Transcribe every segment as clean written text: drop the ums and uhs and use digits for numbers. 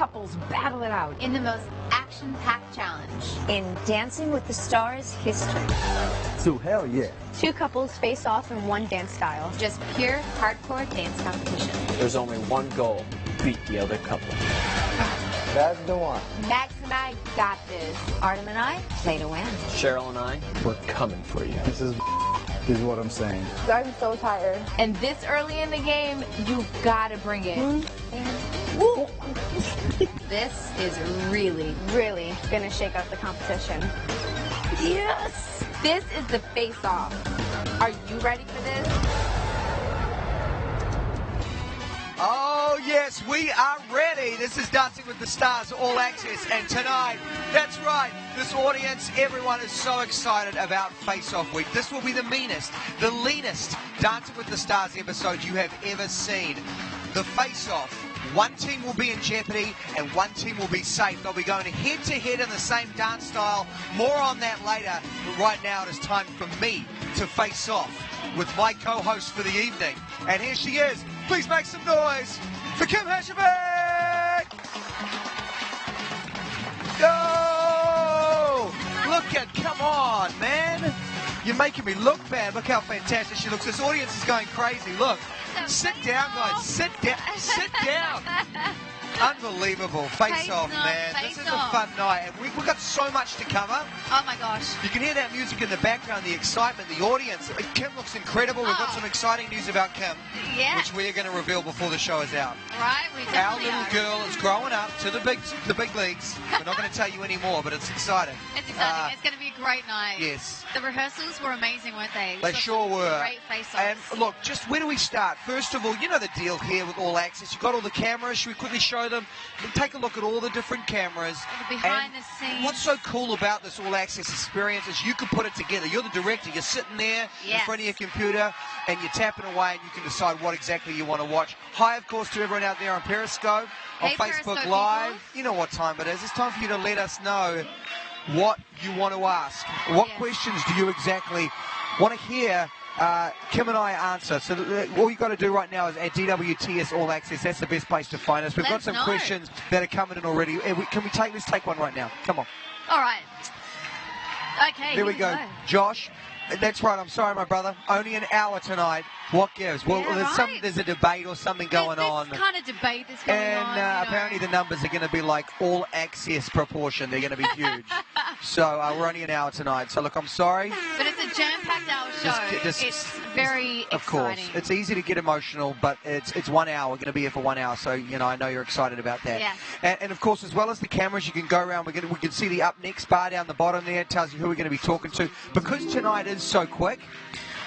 couples battle it out in the most action-packed challenge in Dancing with the Stars history. So hell yeah. 2 couples face off in one dance style. Just pure hardcore dance competition. There's only one goal: beat the other couple. That's the one. Max and I got this. Artem and I play to win. Cheryl and I, we're coming for you. This is what I'm saying. I'm so tired. and this early in the game, you gotta bring it. This is really Gonna shake up the competition. Yes! This is the face-off. Are you ready for this? Oh, yes, we are ready. This is Dancing with the Stars All Access. And tonight, that's right, this audience, everyone is so excited about Face Off Week. This will be the meanest, the leanest Dancing with the Stars episode you have ever seen. The Face Off. One team will be in jeopardy and one team will be safe. They'll be going head-to-head in the same dance style. More on that later. But right now, it is time for me to face off with my co-host for the evening. And here she is. Please make some noise for Kim Hasselbeck! Go! Look at, come on, man. You're making me look bad. Look how fantastic she looks. This audience is going crazy. Look. Sit down, guys. Sit down. Sit down. Unbelievable. Face off, man. This is a fun night. And we've got so much to cover. Oh my gosh. You can hear that music in the background, the excitement, the audience. Kim looks incredible. We've got some exciting news about Kim, which we are going to reveal before the show is out. Right, we Our definitely little girl is growing up to the big leagues. We're not going to tell you any more, but it's exciting. It's exciting. It's going to be a great night. Yes. The rehearsals were amazing, weren't they? They sure were. Great face-offs. And look, just where do we start? First of all, you know the deal here with All Access. You've got all the cameras. Should we quickly show them? Take a look at all the different cameras. The behind the scenes. What's so cool about this All Access experience is you can put it together. You're the director. You're sitting there in front of your computer and you're tapping away and you can decide what exactly you want to watch. Hi, of course, to everyone out there on Periscope, on Facebook Periscope Live. people. You know what time it is. It's time for you to let us know what you want to ask. What questions do you exactly want to hear Kim and I answer? So all you've got to do right now is at DWTS All Access. That's the best place to find us. We've got some questions that are coming in already. Let's take one right now. Come on. All right. Okay. There we go. Josh. That's right. I'm sorry, my brother. Only an hour tonight. What gives? Well, there's a debate or something going on. There's kind of debate that's going on. And apparently the numbers are going to be like all access proportion. They're going to be huge. So we're only an hour tonight. So look, I'm sorry. But it's a jam-packed hour show. It's very exciting. Of course. It's easy to get emotional, but it's 1 hour. We're going to be here for 1 hour. So, I know you're excited about that. Yeah. And of course, as well as the cameras, you can go around. We can see the up next bar down the bottom there. It tells you who we're going to be talking to. Because tonight is so quick,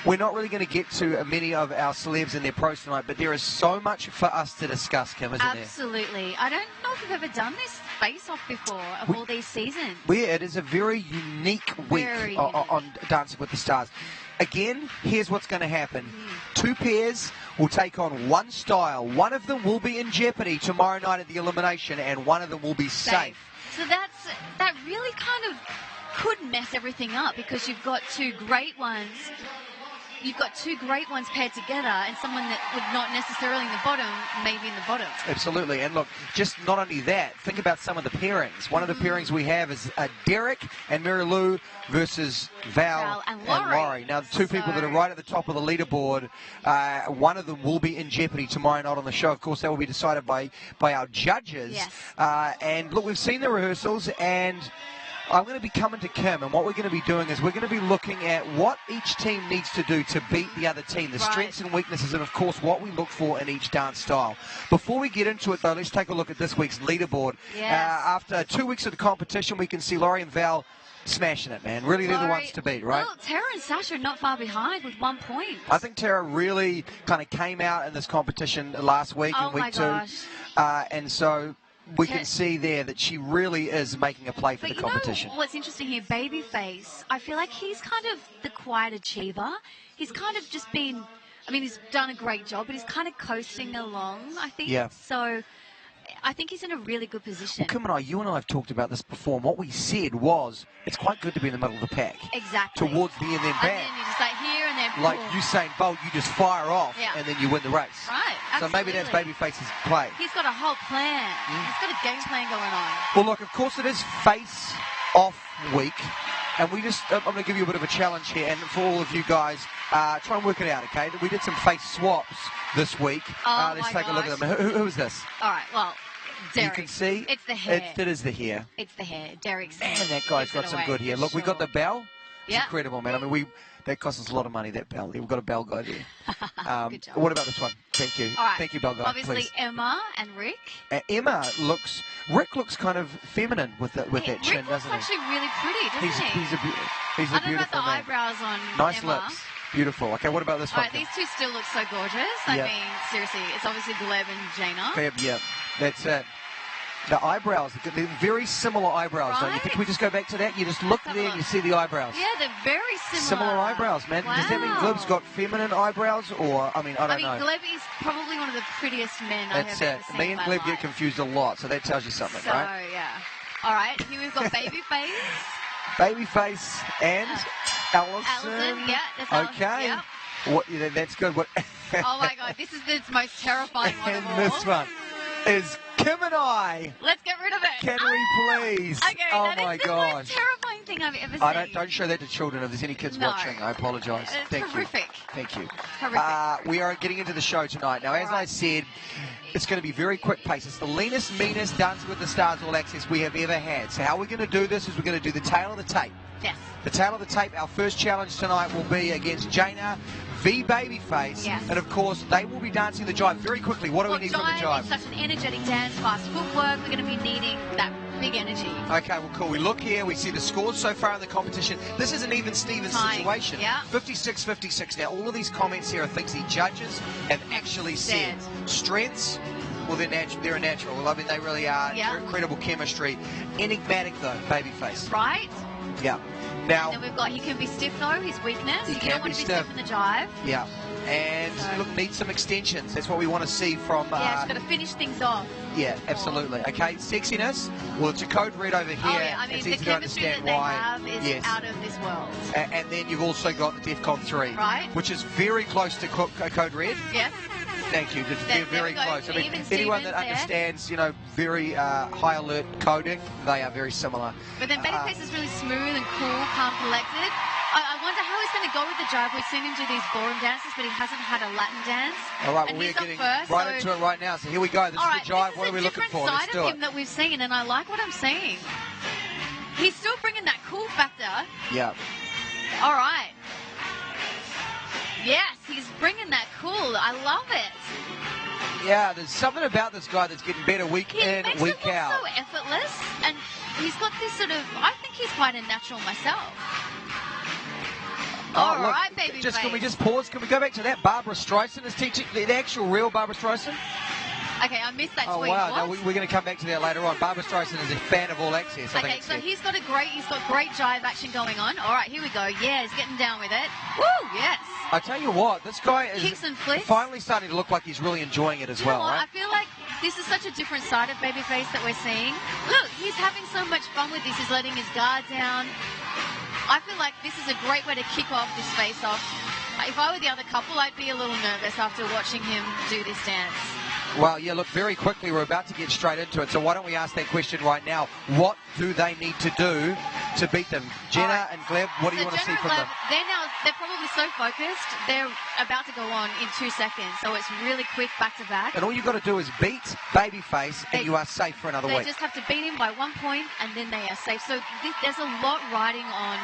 we're not really going to get to many of our celebs and their pros tonight, but there is so much for us to discuss, Kim, isn't there? Absolutely. I don't know if we've ever done this face-off before of all these seasons. It is a very unique week on Dancing with the Stars. Again, here's what's going to happen. 2 pairs will take on one style. One of them will be in jeopardy tomorrow night at the elimination, and one of them will be safe. So that really kind of could mess everything up because you've got 2 great ones. You've got 2 great ones paired together and someone that would not necessarily in the bottom, maybe in the bottom. Absolutely. And look, just not only that, think about some of the pairings. One of the pairings we have is Derek and Mary Lou versus Val and Laurie. Now, the 2 people that are right at the top of the leaderboard, one of them will be in jeopardy tomorrow night on the show. Of course, that will be decided by our judges. Yes. And look, we've seen the rehearsals, and I'm going to be coming to Kim, and what we're going to be doing is we're going to be looking at what each team needs to do to beat the other team, the strengths and weaknesses, and of course what we look for in each dance style. Before we get into it though, let's take a look at this week's leaderboard. Yes. After 2 weeks of the competition, we can see Laurie and Val smashing it, man. Really, they're the ones to beat, right? Well, Tara and Sasha are not far behind with 1 point. I think Tara really kind of came out in this competition last week in week 2. And so we can see there that she really is making a play for the competition. Know what's interesting here, Babyface, I feel like he's kind of the quiet achiever. He's kind of just been, he's done a great job, but he's kind of coasting along, I think. Yeah. So I think he's in a really good position. Well, Kim you and I have talked about this before, and what we said was it's quite good to be in the middle of the pack. Exactly. Towards the end, then back. And then you just like here and then like Usain Bolt, you just fire off, and then you win the race. Right. So maybe that's Babyface's play. He's got a whole plan. He's got a game plan going on. Well, look, of course it is face-off week. And I'm going to give you a bit of a challenge here. And for all of you guys, try and work it out, okay? We did some face swaps this week. Let's take a look at them. Who is this? All right, well, Derek. You can see. It's the hair. It is the hair. It's the hair. Derek's Man, that guy's got some good hair. Look, we got the bell. It's incredible, man. I mean, that cost us a lot of money, that bell. We've got a bell guy there. Good job. What about this one? Thank you. All right. Thank you, bell guy. Obviously, please. Emma and Rick. Rick looks kind of feminine with that chin, Rick looks doesn't he? actually really pretty, doesn't he? He's a I don't know beautiful about the man. eyebrows on Nice Emma. lips. Beautiful. Okay, what about this All one? right, these two still look so gorgeous. I mean, seriously, it's obviously Gleb and Jaina. Fab, yeah, that's it. The eyebrows, they're very similar eyebrows, don't you think? We just go back to that? You just look there and you see the eyebrows. Yeah, they're very similar. Similar eyebrows, man. Wow. Does that mean Gleb's got feminine eyebrows? Or, I don't know. Gleb is probably one of the prettiest men I have ever seen Me in and my Gleb get life. confused a lot, so that tells you something, So, right? yeah. All right, here we've got Babyface. Babyface and Allison. Allison, yeah, that's Allison. Okay. Yep. What, that's good. What? Oh my God, this is the most terrifying one of all. And this one is Kim and I. Let's get rid of it. Can we please? Okay, oh that my is the gosh. most terrifying thing I've ever seen. Don't show that to children. If there's any kids watching, I apologise. It's Thank horrific. you. Thank you. Horrific. We are getting into the show tonight. Now, as I said, it's going to be very quick pace. It's the leanest, meanest Dancing with the Stars All Access we have ever had. So how we're going to do this is we're going to do the tail of the tape. Yes. The tail of the tape, our first challenge tonight will be against Jaina v Babyface. Yes. And of course, they will be dancing the jive very quickly. What do we need from the jive? It's such an energetic dance, fast footwork. We're going to be needing that big energy. Okay, well, cool. We look here, we see the scores so far in the competition. This is an even Steven situation. Yeah. 56-56. Now, all of these comments here are things the judges have actually said. Strengths, well, they're a natural. Well, I mean, they really are. Yeah. Incredible chemistry. Enigmatic, though, Babyface. Right? Yeah. Now, And then we've got, he can be stiff though, his weakness. He You can don't want be to be stiff in the jive. yeah. And look, need some extensions. That's what we want to see from. Yeah, she's got to finish things off. Yeah, absolutely. Okay, sexiness. Well, it's a code red over here. Oh yeah, I mean it's the easy to chemistry that understand they why. have is out of this world. And then you've also got the DEFCON 3, Right. which is very close to code red. Yes. Thank you. Just There very we go. close. I mean, Even anyone Stevens that there. understands, very high alert coding, they are very similar. But then Babyface is really smooth and cool, calm, collected. I wonder how he's going to go with the jive. We've seen him do these ballroom dances, but he hasn't had a Latin dance. All right, well, And we're he's up getting first, right into it right now. So here we go. This All is right, the jive. this What is are we a looking different for? Let's side do of it. him that we've seen, and I like what I'm seeing. He's still bringing that cool factor. Yeah. All right. Yes, he's bringing that cool. I love it. Yeah, there's something about this guy that's getting better week He in, makes week it look out. so effortless, and he's got this sort of. I think he's quite a natural myself. All look, right, Babyface. Can we just pause? Can we go back to that? Barbara Streisand is teaching the actual real Barbara Streisand. Okay, I missed that Oh tweet. wow! What? No, we're going to come back to that later on. Barbara Streisand is a fan of All Access. I Okay, think so he's got great jive action going on. All right, here we go. Yeah, he's getting down with it. Woo, yes. I tell you what, this guy is Kicks and flicks. finally starting to look like he's really enjoying it as You know well, what? right? I feel like this is such a different side of Babyface that we're seeing. Look, he's having so much fun with this. He's letting his guard down. I feel like this is a great way to kick off this face-off. If I were the other couple, I'd be a little nervous after watching him do this dance. Well, yeah, look, very quickly, we're about to get straight into it. So why don't we ask that question right now? What do they need to do to beat them? Jenna and Gleb, what do you want to see from them? They're probably so focused. They're about to go on in 2 seconds. So it's really quick back to back. And all you've got to do is beat Babyface and you are safe for another They week. just have to beat him by 1 point and then they are safe. So there's a lot riding on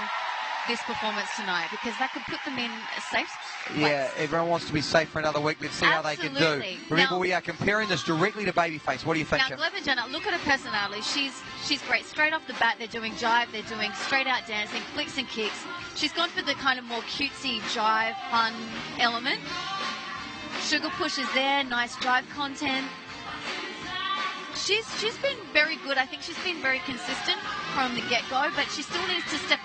this performance tonight because that could put them in a safe place. Yeah, everyone wants to be safe for another week. Let's see how they can do. Absolutely. Remember, Now- we are comparing this directly to Babyface. What do you think, Now, Jim? Gleb and Jenna, look at her personality. She's great. Straight off the bat, they're doing jive, they're doing straight out dancing, flicks and kicks. She's gone for the kind of more cutesy jive, fun element. Sugar Push is there, nice jive content. She's been very good. I think she's been very consistent from the get-go, but she still needs to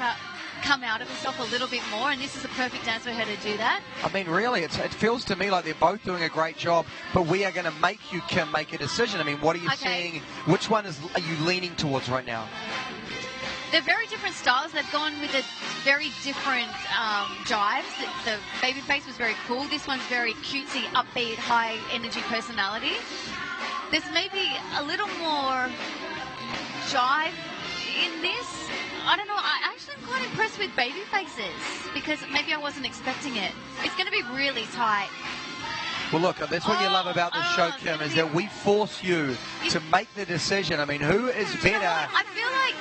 come out of herself a little bit more, and this is a perfect dance for her to do that. I mean, really, it feels to me like they're both doing a great job, but we are going to make you, Kim, make a decision. I mean, what are you seeing? Which one are you leaning towards right now? They're very different styles. They've gone with very different jives. The Babyface was very cool. This one's very cutesy, upbeat, high energy personality. There's maybe a little more jive in this. I don't know. I actually am quite impressed with Babyfaces because maybe I wasn't expecting it. It's going to be really tight. Well, look, that's what you love about this show, Kim, is that we force you to make the decision. I mean, who is better? I feel like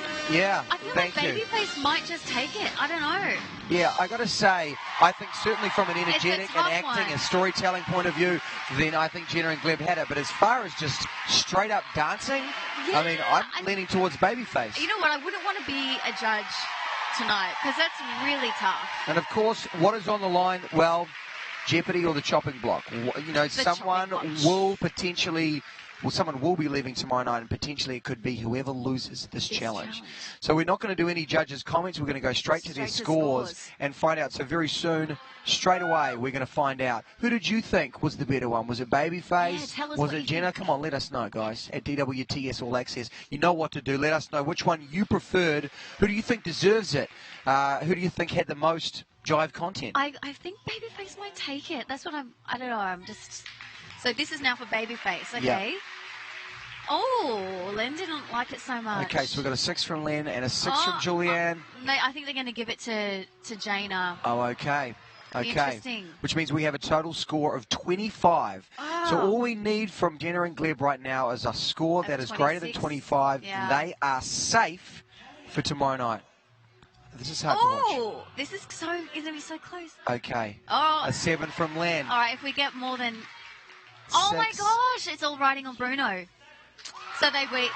thank you. Babyface might just take it. I don't know. Yeah, I got to say, I think certainly from an energetic and acting and storytelling point of view, then I think Jenna and Gleb had it. But as far as just straight up dancing, Yeah, I mean, I'm leaning towards Babyface. You know what? I wouldn't want to be a judge tonight because that's really tough. And of course, what is on the line? Well, Jeopardy or the chopping block. You know, someone will potentially, someone will be leaving tomorrow night, and potentially it could be whoever loses this challenge. So we're not going to do any judges' comments. We're going to go straight to their scores and find out. So very soon, straight away, we're going to find out. Who did you think was the better one? Was it Babyface? Yeah, was it Jenna? Come on, let us know, guys. At DWTS All Access, you know what to do. Let us know which one you preferred. Who do you think deserves it? Who do you think had the most jive content? I think Babyface might take it. That's what I don't know. I'm just. So this is now for Babyface, okay? Yeah. Oh, Len didn't like it so much. Okay, so we've got a 6 from Len and a 6 from Julianne. I think they're going to give it to Jaina. Oh, okay. Okay. Interesting. Which means we have a total score of 25. Oh. So all we need from Jenna and Gleb right now is a score that is greater than 25. Yeah. They are safe for tomorrow night. This is hard to watch. Oh, this is going to be so close. Okay. Oh. A 7 from Len. All right, if we get more than... Oh, my 6. gosh, it's all riding on Bruno. So they win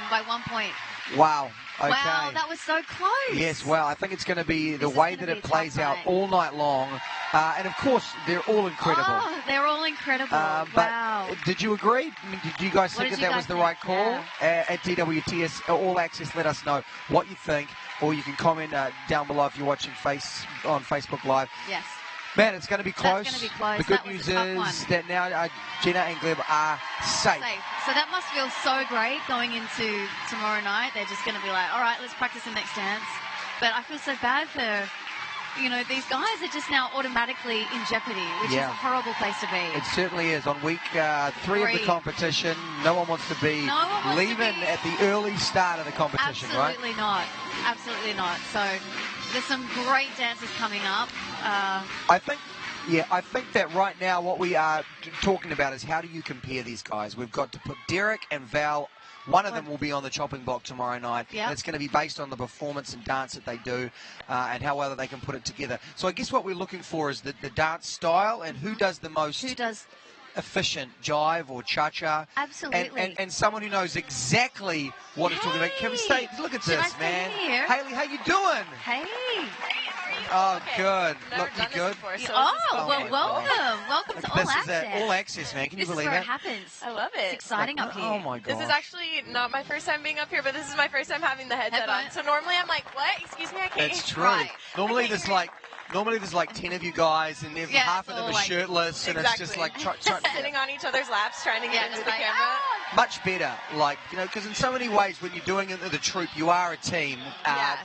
by 1 point. Wow. Okay. Wow, that was so close. Yes, well, I think it's going to be the way that it plays out all night long. And, of course, they're all incredible. Oh, they're all incredible. But wow. did you agree? I mean, did you guys think that was the right call? Yeah. At DWTS All Access, let us know what you think. Or you can comment down below if you're watching on Facebook Live. Yes. Man, it's going to be close. That's going to be close. The good news is that now Jenna and Gleb are safe. So that must feel so great going into tomorrow night. They're just going to be like, all right, let's practice the next dance. But I feel so bad for, these guys are just now automatically in jeopardy, which is a horrible place to be. It certainly is. On week 3 of the competition, no one wants to be leaving at the early start of the competition, right? Absolutely not. Absolutely not. So there's some great dances coming up. I think that right now what we are talking about is how do you compare these guys? We've got to put Derek and Val. One of them will be on the chopping block tomorrow night. Yep. And it's going to be based on the performance and dance that they do and how well they can put it together. So I guess what we're looking for is the dance style and who does the most efficient jive or cha-cha. Absolutely. And someone who knows exactly what it's talking about. Kevin, look at this, man. Haley, how you doing? Hey. Oh, good. Look, you good? Welcome to All Access. This is All Access, man. Can you believe it? This is where it happens. I love it. It's exciting up here. Oh, my God. This is actually not my first time being up here, but this is my first time having the headset on. So normally I'm like, what? Excuse me, I can't. That's true. Normally there's like 10 of you guys, and half of them are shirtless, and it's just like sitting on each other's laps trying to get into the camera. Much better, because in so many ways when you're doing it with a troupe, you are a team,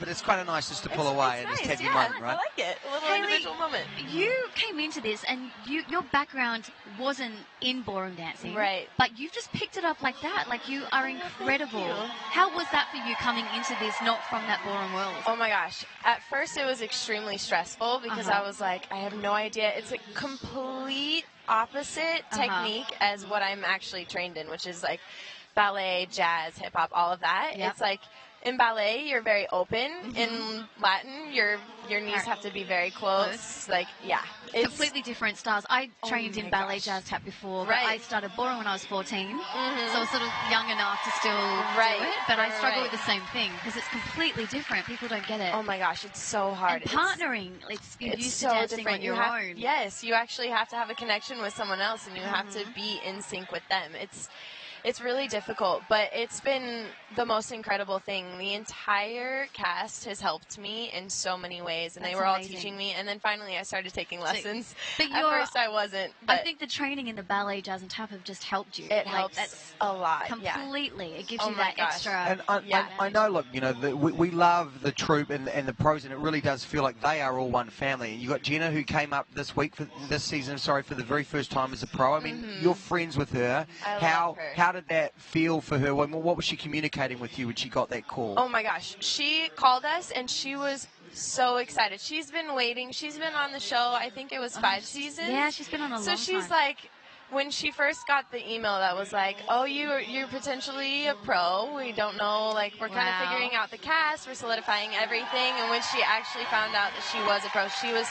but it's kind of nice just to pull away and just have your moment, right? I like it. A little individual moment. You came into this, and your background wasn't in ballroom dancing. Right. But you've just picked it up like that. Like, you are incredible. How was that for you coming into this, not from that ballroom world? Oh, my gosh. At first, it was extremely stressful because I was like, I have no idea. It's a complete opposite technique as what I'm actually trained in, which is like ballet, jazz, hip hop, all of that. It's like in ballet, you're very open. In Latin, your knees have to be very close. Like, it's completely different styles. I trained in ballet, jazz, tap before, but I started ballroom when I was 14, so I was sort of young enough to still do it. But I struggle with the same thing because it's completely different. People don't get it. Oh my gosh, it's so hard. And partnering, you're used to dancing on your own. Yes, you actually have to have a connection with someone else, and you have to be in sync with them. It's really difficult, but it's been the most incredible thing. The entire cast has helped me in so many ways, and That's they were all amazing. teaching me. And then finally, I started taking lessons. But At first, I wasn't. I But think the training in the ballet, jazz, and tap have just helped you. it Like, helps that's a lot. completely. It gives Oh you my that gosh. extra. And Yeah. I know, look, you know, we love the troupe and the pros, and it really does feel like they are all one family. And you got Jenna, who came up this season, for the very first time as a pro. I mean, you're friends with her. I love her. How did that feel for her? What was she communicating with you when she got that call? Oh my gosh. She called us and she was so excited. She's been waiting. She's been on the show, I think it was 5 seasons. Yeah, she's been on a long So she's time. like, when she first got the email that was like, oh, you're potentially a pro. We don't know. Like, we're kind of Wow. figuring out the cast. We're solidifying everything. And when she actually found out that she was a pro, she was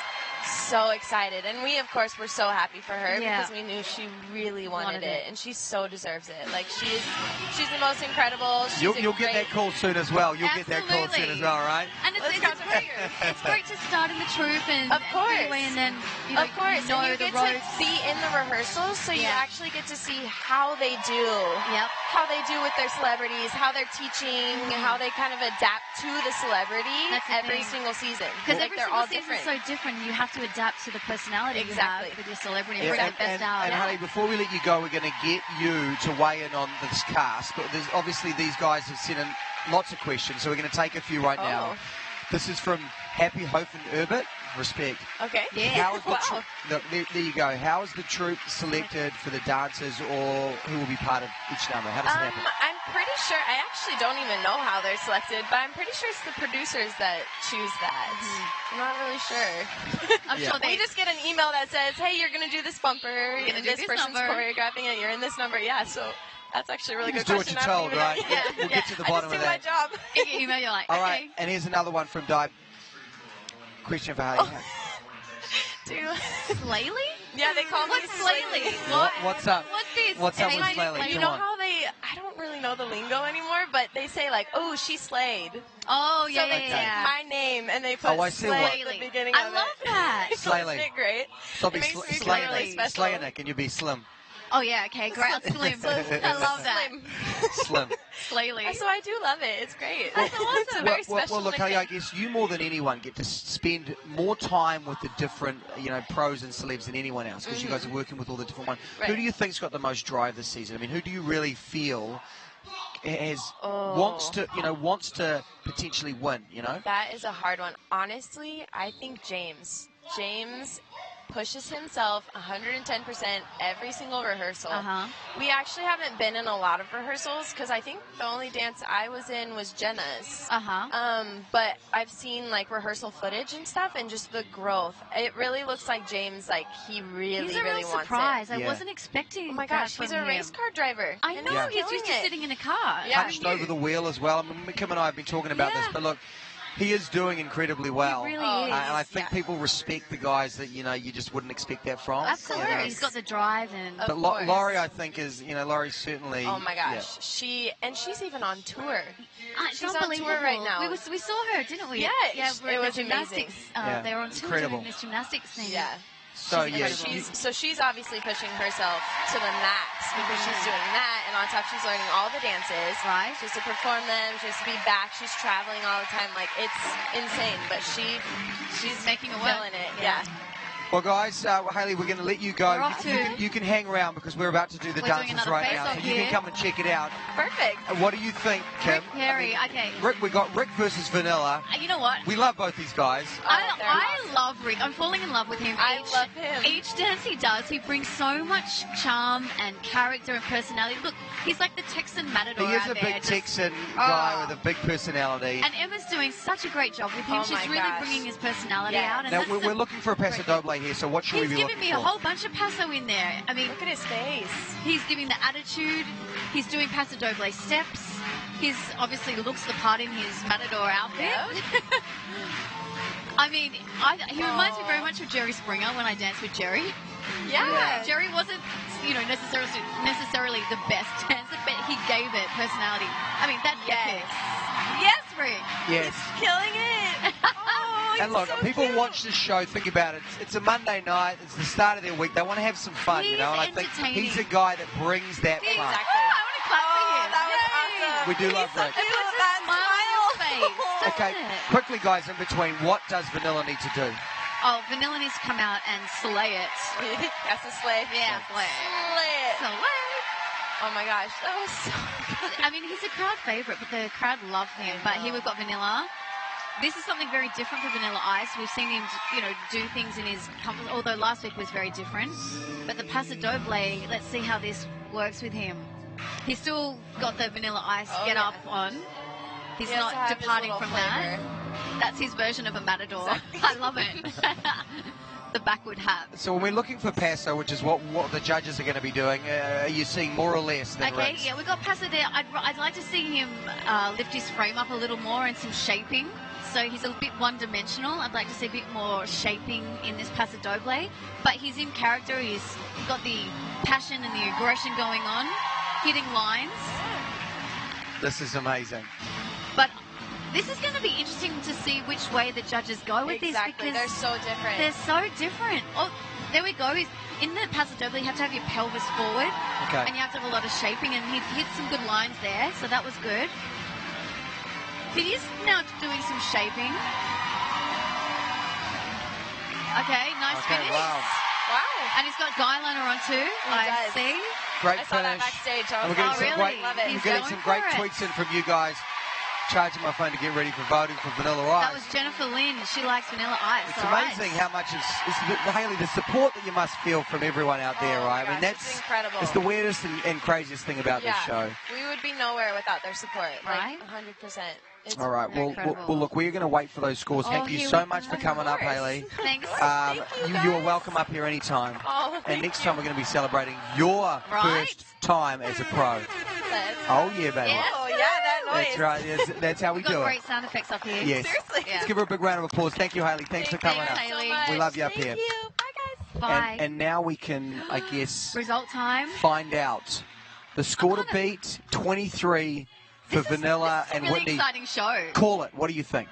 so excited. And we, of course, were so happy for her Yeah. because we knew she really wanted Wanted it. it. And she so deserves it. Like, she's the most incredible. She's You'll a get great- that call soon as well. You'll get that call soon as Absolutely. well, right? And Let's cross our fingers. it's great to start in the troupe and Of course. and then you know, Of course, know and you the get ropes. to be in the rehearsals, so you Yeah. actually get to see how they do. Yep. How they do with their celebrities, how they're teaching, how they kind of adapt to the celebrity That's the every thing. single season. Because Like, every they're single all season's different. so different. You have to adapt to the personality Exactly. you have with your celebrity and Yeah, bring the best out. and Haley, before we let you go, we're going to get you to weigh in on this cast. But there's obviously these guys have sent in lots of questions, so we're going to take a few right now. Oh. This is from Happy Hofen Urbit. Respect. Okay. How is the Wow. look, there you go. How is the troupe selected for the dancers, or who will be part of each number? How does it happen? I'm pretty sure, I actually don't even know how they're selected, but I'm pretty sure it's the producers that choose that. I'm not really sure. I'm Yeah. sure We they just get an email that says, hey, you're going to do this bumper, You're gonna do this this person's number. choreographing it, you're in this number. Yeah, so that's actually a really You good just do what question. you're I told, don't even right? know. Yeah, We'll get to the I bottom just of do that. my job. in your email. You're like, All okay. right, and here's another one from Di. Question for Haley. Slaley? Yeah, they call What's me Slaley? What's up? What's this? What's up Hey, with like, Slaley? You Come know on. how I don't really know the lingo anymore, but they say like, oh, she slayed. Oh, yeah, So they yeah, take yeah. my name and they put Oh, I see slay what- at the beginning I of love it. that. Slaley. Isn't it great? So be It makes me feel slaying really it, special. slaying it, and you'll be slim. Oh, yeah, okay, great. Slim. I love that. Slim. Slim. Slaley. So I do love it. It's great. That's awesome. It's a very special Well, look, Haley, I nickname. guess you more than anyone get to spend more time with the different, pros and celebs than anyone else, because you guys are working with all the different ones. Who Right. do you think's got the most drive this season? I mean, who do you really feel Oh. wants to potentially win? That is a hard one. Honestly, I think James. James pushes himself 110% every single rehearsal. Uh-huh. We actually haven't been in a lot of rehearsals because I think the only dance I was in was Jenna's. Uh-huh. But I've seen like rehearsal footage and stuff, and just the growth. It really looks like James, like he really, He's a really real wants surprise. it. I Yeah. wasn't expecting Oh my that gosh, he's from a him. race car driver. I and know. Yeah. He's killing used to it. sitting in a car. Yeah. Punched over the wheel as well. I mean, Kim and I have been talking about this, Yeah. but look, he is doing incredibly well. He really Oh, is. And I think Yeah. people respect the guys that you just wouldn't expect that from. Absolutely. You know. He's got the drive and... Of But course. Laurie, I think, is Laurie's certainly. Oh my gosh, yeah. she's even on tour. It's She's on unbelievable. tour right now. We saw her, didn't we? Yeah, we're it at was the gymnastics. amazing. Yeah, They were on tour incredible. doing this gymnastics thing. Yeah. So She's yeah, incredible. She's obviously pushing herself to the max because she's doing that, and on top she's learning all the dances. Right. She has to perform them. She has to be back. She's traveling all the time. Like, it's insane, but she's making it work. killing it. Yeah. Well, guys, Haley, we're going to let you go. We're off You can hang around because we're about to do the We're doing dances another right now, face-off so you can here. come and check it out. Perfect. What do you think, Kim? Harry, okay. We got Rick versus Vanilla. You know what? We love both these guys. I they're awesome. love Rick. I'm falling in love with him. I love him. Each dance he does, he brings so much charm and character and personality. Look, he's like the Texan matador He is out a there. big just- Texan guy Oh. with a big personality. And Emma's doing such a great job with him. Oh She's my really gosh. bringing his personality Yeah. out. And Now, that's we're looking for a paso doble here, so what should we He's be giving looking me a for? whole bunch of paso in there. I mean, Look at his face. he's giving the attitude. He's doing paso doble steps. He's obviously looks the part in his matador outfit. I mean, he reminds me very much of Jerry Springer when I danced with Jerry. Yeah. Jerry wasn't, necessarily the best dancer, but he gave it personality. I mean, that Yes. Yes, Rick. Yes. Killing it. Oh, And look, so people cute. watch this show, think about it. It's a Monday night. It's the start of their week. They want to have some fun, He's And I think entertaining. he's a guy that brings that fun. Exactly. I want to love We do He's love such Rick. a that Smile on your face, doesn't Okay, it? quickly, guys, in between, what does Vanilla need to do? Oh, Vanilla needs to come out and slay it. That's a slay. Yeah, slay it. Slay it. Slay. Oh my gosh, that was so good. I mean, he's a crowd favourite, but the crowd love him. But here we've got Vanilla. This is something very different for Vanilla Ice. We've seen him, do things in his comfort, although last week was very different. But the Paso Doble, let's see how this works with him. He's still got the Vanilla Ice get up on. He's He has to not have his departing little from that. flavor. That's his version of a matador. I love it. The backward hat. So when we're looking for Paso, which is what the judges are going to be doing, are you seeing more or less than Okay, Rick's? yeah, we've got Paso there. I'd like to see him lift his frame up a little more and some shaping. So he's a bit one-dimensional. I'd like to see a bit more shaping in this Paso Doble. But he's in character. He's got the passion and the aggression going on, hitting lines. This is amazing. But this is going to be interesting to see which way the judges go with Exactly, this. they're Because so different. they're so different. Oh, there we go. In the Paso Doble, you have to have your pelvis forward. Okay. And you have to have a lot of shaping. And he hit some good lines there, so that was good. He is now doing some shaping. Okay, nice finish. Wow. Wow. And he's got guy liner on too. I does. see. Great I saw that finish. backstage. I And was we're like, getting some really? great, love it. He's we're getting going some great for it. tweets in from you guys. Charging my phone to get ready for voting for Vanilla Ice. That was Jennifer Lynn. She likes Vanilla Ice. It's all right. amazing how much Haley, the support that you must feel from everyone out there, Oh right? my I mean, gosh, that's it's incredible. It's the weirdest and craziest thing about this show. We would be nowhere without their support. Right? Like 100%. It's All right, well, incredible. look, we're going to wait for those scores. Thank you here so we much go. for coming up, Of course. Haley. Thanks. You are welcome up here anytime. Oh, And thank next you. time we're going to be celebrating your Right. first time as a pro. Let's- Oh, yeah, baby. Yeah. Oh, yeah, that noise. That's right. That's how we We've got do great it. sound effects up here. Yes. Seriously. Yeah. Let's give her a big round of applause. Thank you, Haley. Thanks for coming Thanks, up. Haley. So much. We love you up here. Thank you. Bye, guys. Bye. And now we can, I guess, Result time. find out the score to beat 23 for This is Vanilla a and really Whitney. exciting show. Call it. What do you think?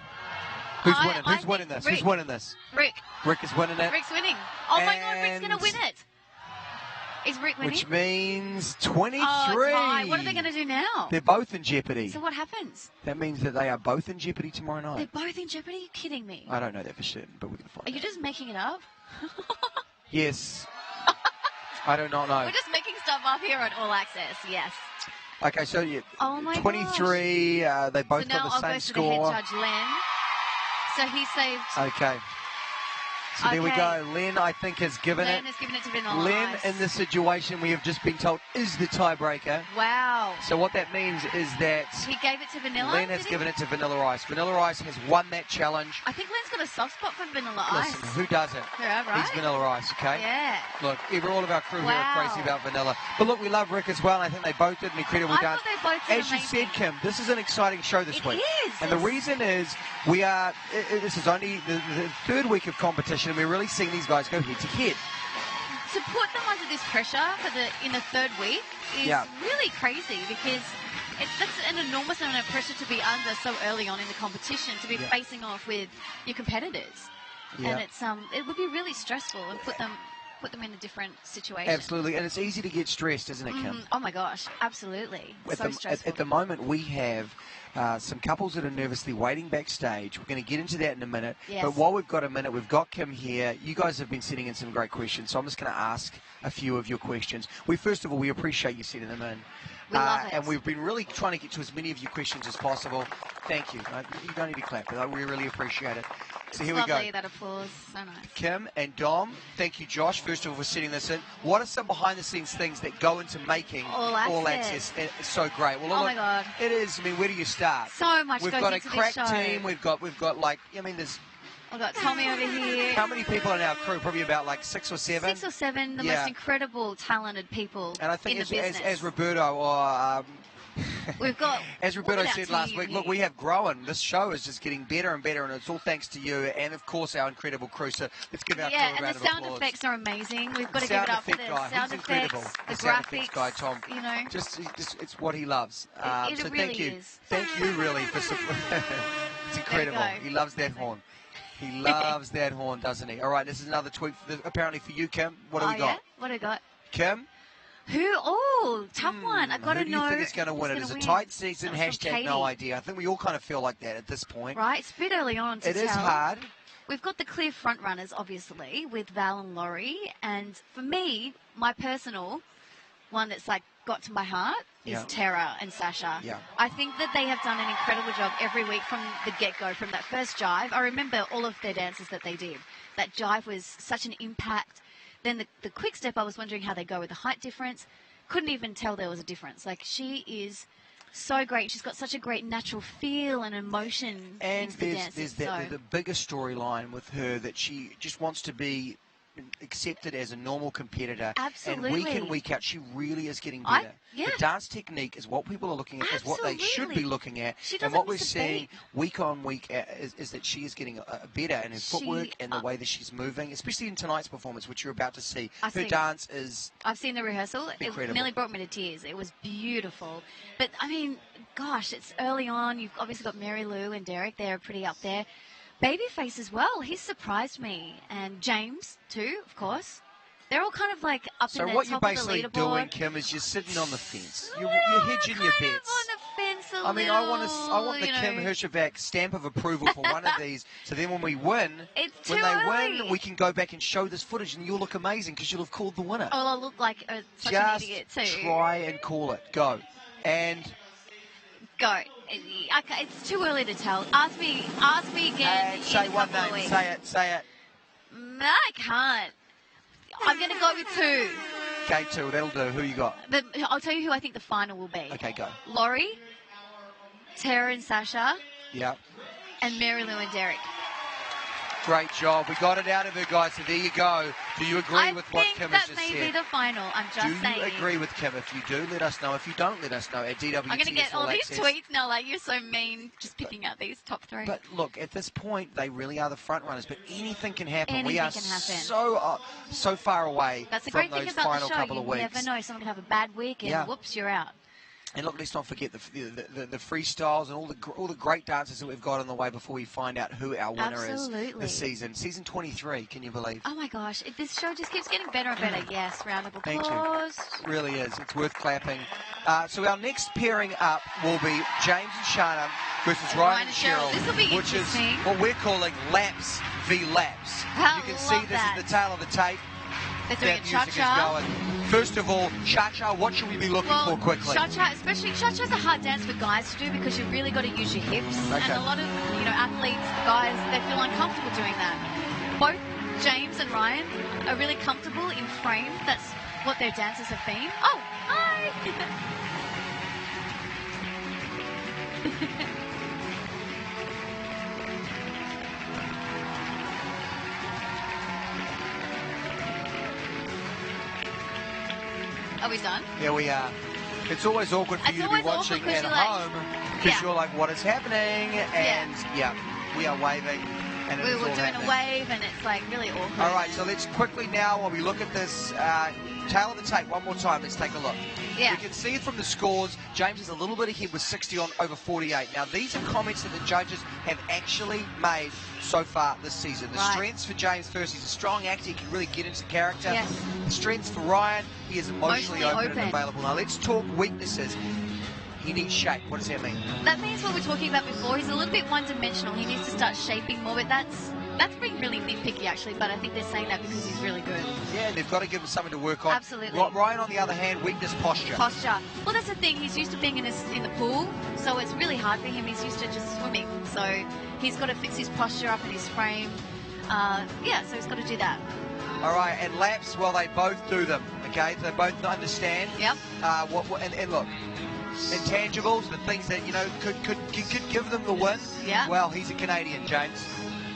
Who's I winning? Who's think winning this? Rick. Who's winning this? Rick. Rick is winning it. Rick's winning. Oh my God, Rick's going to And- win it. Is Rick winning? Which means 23. Oh, tie. What are they going to do now? They're both in jeopardy. So what happens? That means that they are both in jeopardy tomorrow They're night. both in jeopardy? Are you kidding me? I don't know that for certain, but we can find Are you out. just making it up? Yes. I do not know. We're just making stuff up here on All Access, yes. Okay, so yeah, Oh my 23, they both So now got I'll the go same to score. the head judge, Len. So he saved. Okay. So there we Okay. go. Len, I think, has given Len it. has given it to Vanilla Len, Ice. in this situation, we have just been told, is the tiebreaker. Wow. So what that means is that He gave it to Vanilla. Len has did he? given it to Vanilla Ice. Vanilla Ice has won that challenge. I think Len's got a soft spot for Vanilla Listen, Ice. who doesn't? Yeah, right. He's Vanilla Ice, okay? Yeah. Look, all of our crew here Wow. are crazy about Vanilla. But look, we love Rick as well, and I think they both did an incredible I dance. thought they both did As you amazing. said, Kim, this is an exciting show this It week. is. And the It's- reason is this is only the third week of competition, and we're really seeing these guys go head to head. To put them under this pressure in the third week is Yeah. really crazy because that's an enormous amount of pressure to be under so early on in the competition, to be Yeah. facing off with your competitors. Yeah. And it would be really stressful and put them in a different situation. Absolutely, and it's easy to get stressed, isn't it, Kim? Mhm. Oh my gosh, absolutely. So stressful. At the moment, we have some couples that are nervously waiting backstage. We're going to get into that in a minute. Yes. But while we've got a minute, we've got Kim here. You guys have been sending in some great questions, so I'm just going to ask a few of your questions. First of all, we appreciate you sending them in. We love it. And we've been really trying to get to as many of your questions as possible. Thank you. You don't need to clap, but we really appreciate it. So here we Lovely, go. that applause. So nice. Kim and Dom, thank you, Josh, first of all, for setting this in. What are some behind-the-scenes things that go into making All Access. It's so great? Well, Oh look, my God. It is. I mean, where do you start? So much We've goes got a into crack this show. team. We've got there's I've got Tommy over here. how many people in our crew? Probably about like 6 or 7. 6 or 7, the Yeah. most incredible, talented people And I think in the business. as Roberto or We've got. as Roberto look at our said last team week, look, here. we have grown. This show is just getting better and better, and it's all thanks to you and, of course, our incredible crew. So let's give our crew Yeah, a and round the of sound applause. effects are amazing. We've got to give Sound it up for effect the guy. sound He's effects, incredible. the sound graphics. effects guy, Tom. You know, Just it's what he loves. It So really thank you. is. Thank you, really, for support. It's incredible. go. He loves that horn. He loves that horn, doesn't he? All right, this is another tweet, apparently for you, Kim. What do we got? Yeah? What do we got? Kim, Who? Oh, tough one. I got to Who do know. you think is going to win it? who's It's a gonna tight win. season. That was from Hashtag no Katie. idea. I think we all kind of feel like that at this point. Right, it's a bit early on to It tell. is hard. We've got the clear front runners, obviously, with Val and Laurie. And for me, my personal one that's like got to my heart is Yeah. Tara and Sasha. Yeah. I think that they have done an incredible job every week from the get-go, from that first jive. I remember all of their dances that they did. That jive was such an impact. Then the quick step, I was wondering how they go with the height difference. Couldn't even tell there was a difference. Like, she is so great. She's got such a great natural feel and emotion And into the dances. there's the bigger storyline with her that she just wants to be accepted as a normal competitor. Absolutely. And week in, week out, she really is getting better. Yeah. The dance technique is what people are looking at, is what they should be Absolutely. looking at. She And doesn't what we're miss a seeing beat. week on week is that she is getting better in her footwork and the way that she's moving, especially in tonight's performance, which you're about to see. I've Her seen- dance is I've seen the rehearsal. It incredible. nearly brought me to tears. It was beautiful. But, I mean, gosh, it's early on. You've obviously got Mary Lou and Derek. They're pretty up there. Babyface as well. He's surprised me. And James, too, of course. They're all kind of like up So in the what you're top of the basically leaderboard. doing, Kim, is you're sitting on the fence. You're Well, hedging kind your of bets. on the fence a I mean, little, I want the you know. Kim Hirschback stamp of approval for one of these. So then when we win, It's when too they early. win, we can go back and show this footage, and you'll look amazing because you'll have called the winner. Oh, I'll look like such an Just idiot too. try and call it. Go. And Go. Okay, it's too early to tell. Ask me again. in say a one couple of name. weeks. Say it. No, I can't. I'm going to go with two. Okay, two. That'll do. Who you got? I'll tell you who I think the final will be. Okay, go. Laurie, Tara and Sasha, Yeah. and Mary Lou and Derek. Great job. We got it out of her, guys. So there you go. Do you agree with what Kim has that just may said? be the final. I'm just Do you saying. agree with Kim? If you do, let us know. If you don't, let us know at DWTS I'm going to get all All these Access. tweets now, like, you're so mean, just picking out these top three. But look, at this point, they really are the front runners. But anything can happen. We Anything are can happen. so far away That's the from great thing those about final the show. couple You of weeks. never know. Someone can have a bad week and Yeah. whoops, you're out. And look, let's not forget the freestyles and all the great dances that we've got on the way before we find out who our winner is Absolutely. this season. Season 23, can you believe? Oh my gosh, this show just keeps getting better and better. Yes, round of Thank you. applause. It really is. It's worth clapping. So our next pairing up will be James and Shana versus Ryan and Cheryl. This will be which is interesting. what we're calling laps v laps. I You can see love this that. is the tail of the tape. They're doing That a music is cha-cha. going. First of all, cha-cha, what should we be looking for quickly? Cha-cha, especially cha-cha's a hard dance for guys to do because you've really got to use your hips. Okay. And a lot of, athletes, guys, they feel uncomfortable doing that. Both James and Ryan are really comfortable in frame. That's what their dances have been. Oh, hi! Are we done? Here we are. It's always awkward for It's you to be always awkward watching 'cause at you're like- home because Yeah. you're like, what is happening? And yeah, we are waving. And it We is were all doing happening. a wave and it's like really awkward. All right, so let's quickly now, while we look at this tail of the tape one more time, let's take a look. Yeah. We can see from the scores, James is a little bit ahead with 60 on over 48. Now, these are comments that the judges have actually made so far this season. The Right. strengths for James first, he's a strong actor, he can really get into character. Yes. The strengths for Ryan, he is emotionally open and open. available. Now, let's talk weaknesses. He needs shape. What does that mean? That means what we were talking about before. He's a little bit one-dimensional. He needs to start shaping more, but that's being really nitpicky, actually. But I think they're saying that because he's really good. Yeah, they've got to give him something to work on. Absolutely. Ryan, on the other hand, weakness, posture. Posture. Well, that's the thing. He's used to being in the pool, so it's really hard for him. He's used to just swimming, so he's got to fix his posture up in his frame. So he's got to do that. All right, and laps, well, they both do them, okay? They both understand. Yep. And look, intangibles, the things that, could give them the win. Yeah. Well, he's a Canadian, James.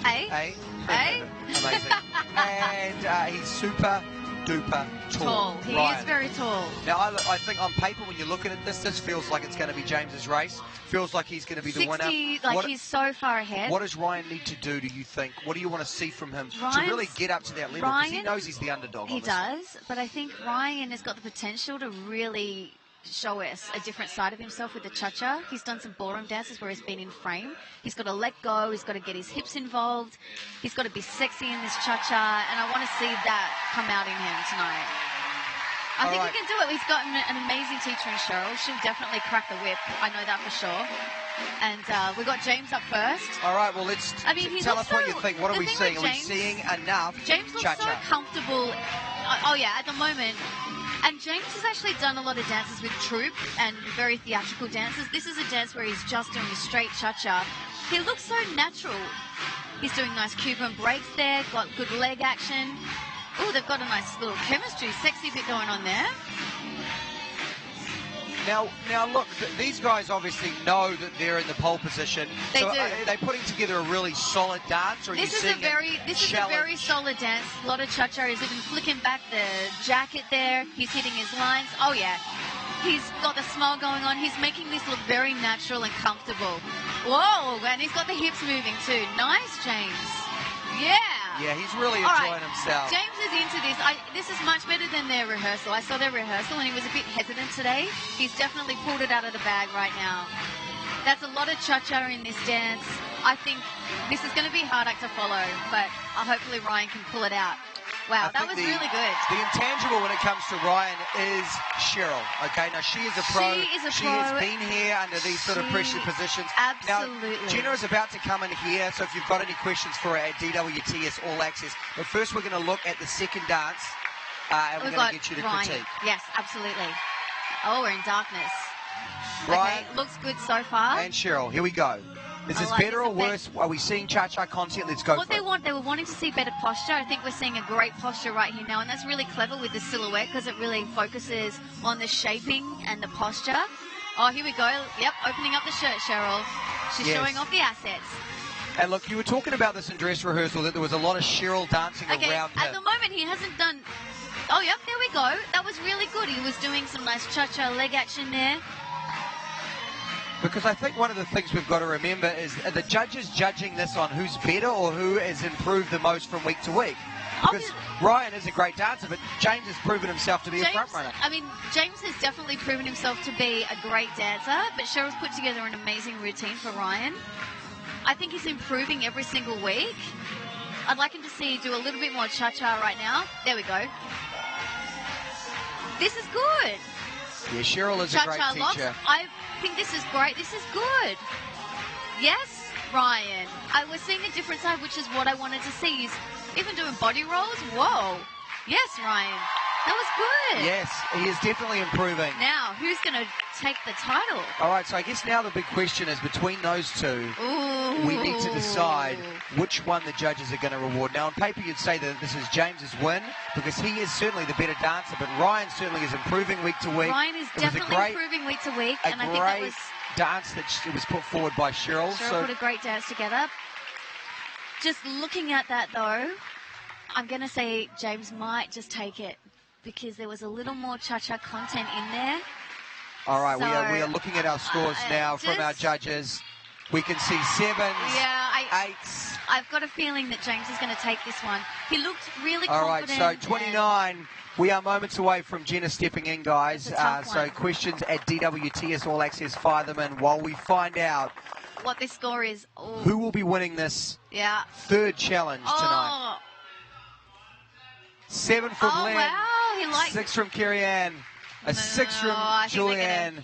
Hey? Hey? Hey? Amazing. And he's super duper tall. He Ryan. is very tall. Now, I think on paper, when you're looking at this feels like it's going to be James's race. Feels like he's going to be the 60, winner. he's so far ahead. What does Ryan need to do you think? What do you want to see from him to Ryan's- really get up to that level? Because he Ryan- knows he's the underdog. He obviously. does, but I think Ryan has got the potential to really show us a different side of himself with the cha-cha. He's done some ballroom dances where he's been in frame. He's got to let go. He's got to get his hips involved. He's got to be sexy in this cha-cha, and I want to see that come out in him tonight. I think right. he can do it. He's got an amazing teacher in Cheryl. She'll definitely crack the whip. I know that for sure. And we've got James up first. All right, well, let's tell us what you think. What are we seeing? Are we seeing enough James looks so cha-cha? comfortable. Oh, yeah, at the moment. And James has actually done a lot of dances with troupe and very theatrical dances. This is a dance where he's just doing a straight cha-cha. He looks so natural. He's doing nice Cuban breaks there, got good leg action. Oh, they've got a nice little chemistry, sexy bit going on there. Now look, these guys obviously know that they're in the pole position. They do. Are they putting together a really solid dance, or are This you is seeing a very solid dance. A lot of cha-cha. He's even flicking back the jacket there. He's hitting his lines. Oh yeah, he's got the smile going on. He's making this look very natural and comfortable. Whoa, and he's got the hips moving too. Nice, James. Yeah. Yeah, he's really All enjoying right. himself. James is into this. This is much better than their rehearsal. I saw their rehearsal and he was a bit hesitant today. He's definitely pulled it out of the bag right now. That's a lot of cha-cha in this dance. I think this is going to be hard act to follow, but hopefully Ryan can pull it out. Wow, that was really good. The intangible when it comes to Ryan is Cheryl. Okay, now she is a pro. She is a She pro. has been here under these sort of pressure positions. Absolutely. Now, Gina is about to come in here, so if you've got any questions for her at DWTS All Access. But first, we're going to look at the second dance, and we're going to get you to Ryan. critique. Yes, absolutely. Oh, we're in darkness. Ryan Okay, looks good so far. and Cheryl, here we go. Is this better or worse? Are we seeing cha-cha content? Let's go What for it. they were wanting to see better posture. I think we're seeing a great posture right here now, and that's really clever with the silhouette because it really focuses on the shaping and the posture. Oh, here we go. Yep, opening up the shirt, Cheryl. She's showing off the assets. And look, you were talking about this in dress rehearsal, that there was a lot of Cheryl dancing around her. At the moment he hasn't done... Oh, yep, there we go. That was really good. He was doing some nice cha-cha leg action there. Because I think one of the things we've got to remember is the judges judging this on who's better or who has improved the most from week to week. Because Ryan is a great dancer, but James has proven himself to be a front runner. I mean, James has definitely proven himself to be a great dancer, but Cheryl's put together an amazing routine for Ryan. I think he's improving every single week. I'd like him to see do a little bit more cha-cha right now. There we go. This is good. Yeah, Cheryl is a great Cha-cha locks. teacher. I think this is great. This is good. Yes, Ryan. I was seeing a different side, which is what I wanted to see. He's even doing body rolls. Whoa. Yes, Ryan. That was good. Yes, he is definitely improving. Now, who's going to take the title? All right, so I guess now the big question is between those two, we need to decide which one the judges are going to reward. Now, on paper, you'd say that this is James's win because he is certainly the better dancer, but Ryan certainly is improving week to week. Ryan is definitely improving week to week, and I think that was dance that it was put forward by Cheryl. Cheryl put a great dance together. Just looking at that, though, I'm going to say James might just take it because there was a little more cha-cha content in there. All right, So, we are looking at our scores now from our judges. We can see 7s, 8s. I've got a feeling that James is going to take this one. He looked really All right, confident. so 29. We are moments away from Jenna stepping in, guys. That's a tough So one. questions at DWTS All Access, fire them in while we find out What this score is. Oh. who will be winning this third challenge tonight. 7 from Lynn, Wow, he likes 6 from Carrie-Anne, a 6 from Julianne,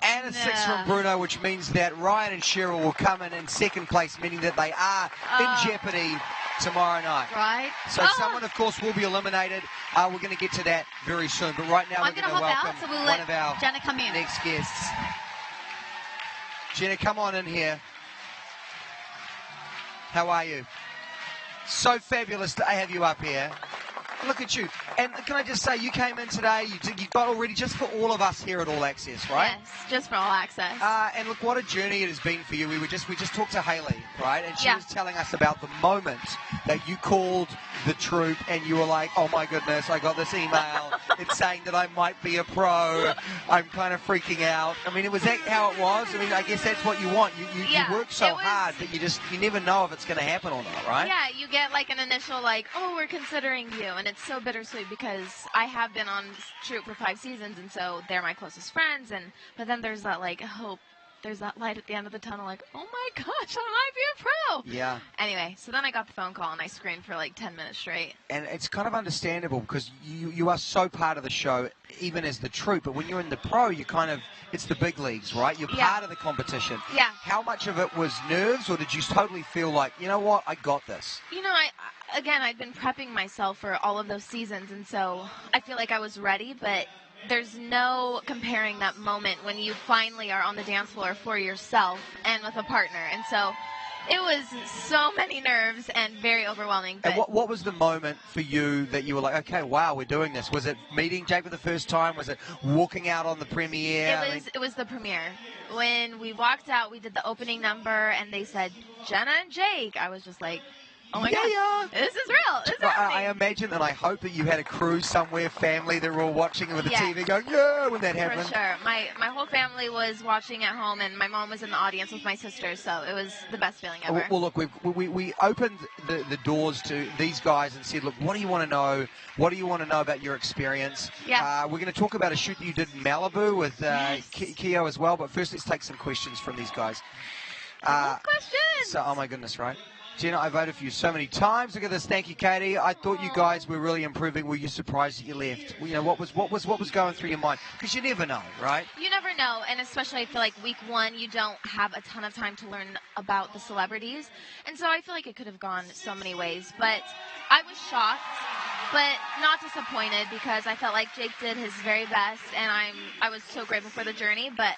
and a 6 from Bruno, which means that Ryan and Cheryl will come in second place, meaning that they are in jeopardy tomorrow night. Right. So someone, of course, will be eliminated. We're going to get to that very soon. But right now, I'm we're going to hop welcome out, so we'll one let of our Jenna come in. next guests. Jenna, come on in here. How are you? So fabulous to have you up here. Look at you. And can I just say, you came in today, you got already just for all of us here at All Access, right? Yes, just for All Access. And look, what a journey it has been for you. We just talked to Hayley, right? And she was telling us about the moment that you called the troupe and you were like, oh my goodness, I got this email. It's saying that I might be a pro. I'm kind of freaking out. I mean, was that how it was? I mean, I guess that's what you want. You work so hard that you never know if it's going to happen or not, right? Yeah, you get like an initial like, oh, we're considering you. And it's so bittersweet because I have been on troupe for 5 seasons, and so they're my closest friends. But then there's that like hope there's that light at the end of the tunnel, like, oh my gosh, I might be a pro. Yeah. Anyway, so then I got the phone call and I screamed for like 10 minutes straight. And it's kind of understandable because you are so part of the show, even as the troupe. But when you're in the pro, you kind of, it's the big leagues, right? You're part of the competition. Yeah. How much of it was nerves, or did you totally feel like, you know what, I got this? You know, I'd been prepping myself for all of those seasons, and so I feel like I was ready, but there's no comparing that moment when you finally are on the dance floor for yourself and with a partner. And so it was so many nerves and very overwhelming. But And what was the moment for you that you were like, okay, wow, we're doing this? Was it meeting Jake for the first time? Was it walking out on the premiere? It was the premiere. When we walked out, we did the opening number, and they said, Jenna and Jake. I was just like, oh my gosh, this is real. This is I imagine, and I hope that you had a crew somewhere, family that were all watching with the TV going, yeah, when that happened. For sure. My whole family was watching at home, and my mom was in the audience with my sisters, so it was the best feeling ever. Well, look, we opened the doors to these guys and said, look, what do you want to know? What do you want to know about your experience? Yeah. We're going to talk about a shoot that you did in Malibu with Keo as well, but first let's take some questions from these guys. Questions! So, oh my goodness, right? Jenna, I voted for you so many times. Look at this. Thank you, Katie. I thought you guys were really improving. Were you surprised that you left? You know, what was going through your mind? Because you never know, right? You never know, and especially I feel like week one, you don't have a ton of time to learn about the celebrities, and so I feel like it could have gone so many ways. But I was shocked, but not disappointed, because I felt like Jake did his very best, and I was so grateful for the journey. But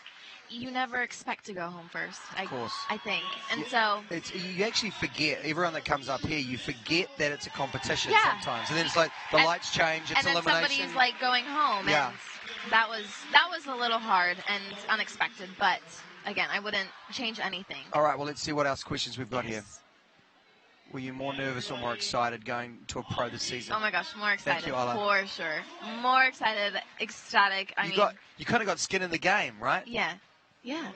you never expect to go home first, Of course. I think. And so you actually forget, everyone that comes up here, you forget that it's a competition Yeah. sometimes. And then it's like the lights change, it's and then elimination. somebody's like going home, Yeah. and that was a little hard and unexpected, but again, I wouldn't change anything. All right, well, let's see what else questions we've got here. Were you more nervous or more excited going to a pro this season? Oh my gosh, more excited. Thank you, Ola. For sure. More excited, ecstatic. You kind of got skin in the game, right? Yeah. Yeah,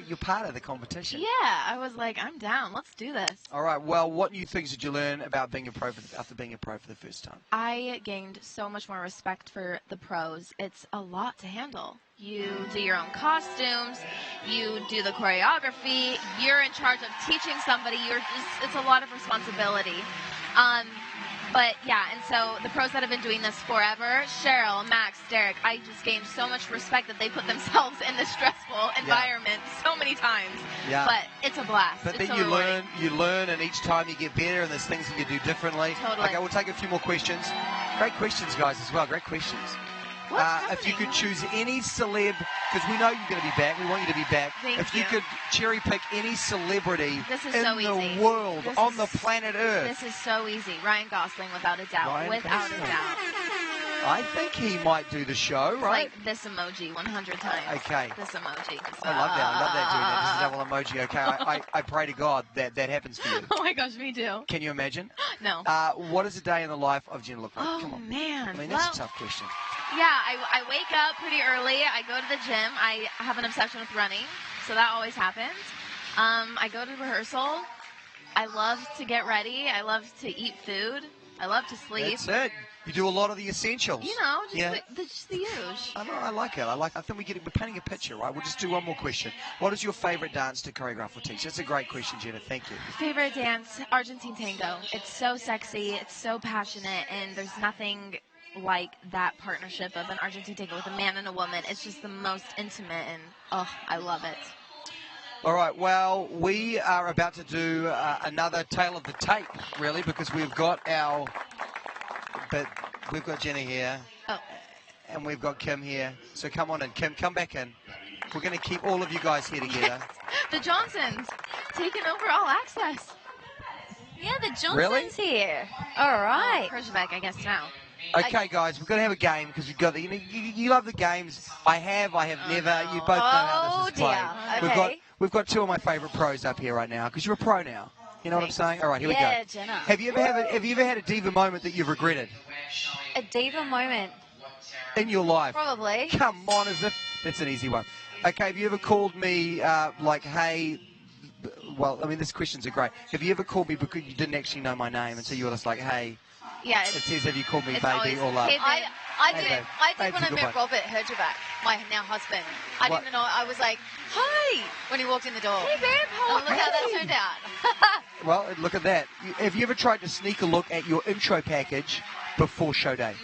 you're part of the competition. Yeah, I was like, I'm down. Let's do this. All right, well, what new things did you learn about being a pro after being a pro for the first time? I gained so much more respect for the pros. It's a lot to handle. You do your own costumes, you do the choreography, you're in charge of teaching somebody. It's a lot of responsibility. But yeah, and so the pros that have been doing this forever, Cheryl, Max, Derek, I just gained so much respect that they put themselves in this stressful environment so many times. Yeah. But it's a blast. But it's then so you learn, and each time you get better, and there's things that you do differently. Totally. Okay, we'll take a few more questions. Great questions, guys, as well. Great questions. If you could choose any celeb, because we know you're going to be back, we want you to be back. If you could cherry pick any celebrity in the world, on the planet Earth. This is so easy. Ryan Gosling, without a doubt. Without a doubt. I think he might do the show, right? Like this emoji 100 times. Okay. This emoji. I love that. I love that doing that. This is double emoji. Okay. I pray to God that happens for you. Oh my gosh, me too. Can you imagine? No. What does a day in the life of Jenna look like? Oh, Come on. man. I mean, that's a tough question. Yeah, I wake up pretty early. I go to the gym. I have an obsession with running, so that always happens. I go to rehearsal. I love to get ready. I love to eat food. I love to sleep. That's it. You do a lot of the essentials. You know, just the usual. I know, I like it. I think we're painting a picture, right? We'll just do one more question. What is your favorite dance to choreograph or teach? That's a great question, Jenna. Thank you. Favorite dance, Argentine tango. It's so sexy. It's so passionate, and there's nothing like that partnership of an Argentine tango with a man and a woman. It's just the most intimate, and I love it. All right, well, we are about to do another tale of the tape, really, because we've got Jenna here, and we've got Kim here. So come on in, Kim, come back in. We're going to keep all of you guys here together. The Johnsons taking over all access. Yeah, the Johnsons Really? here. All right. Persicope, I guess now. Okay, guys, we're going to have a game because we've got you love the games. I have never. You both know how this is played. Okay. We've got two of my favourite pros up here right now because you're a pro now. You know what I'm saying? All right, here we go. Yeah, Jenna. Have you ever had a diva moment that you've regretted A diva moment. in your life? Probably. Come on, that's an easy one. Okay, have you ever called me like, hey? Well, I mean, these questions are great. Have you ever called me because you didn't actually know my name, and so you were just like, hey? Yeah, It says, have you called me it's baby always or love? hidden. I Hey, did babe. I did Babe's when a I good met one. Robert Herjavec, my now husband. I What? didn't know. I was like, hi, when he walked in the door. Hey, babe, Oh, look how that turned out. Well, look at that. Have you ever tried to sneak a look at your intro package before show day?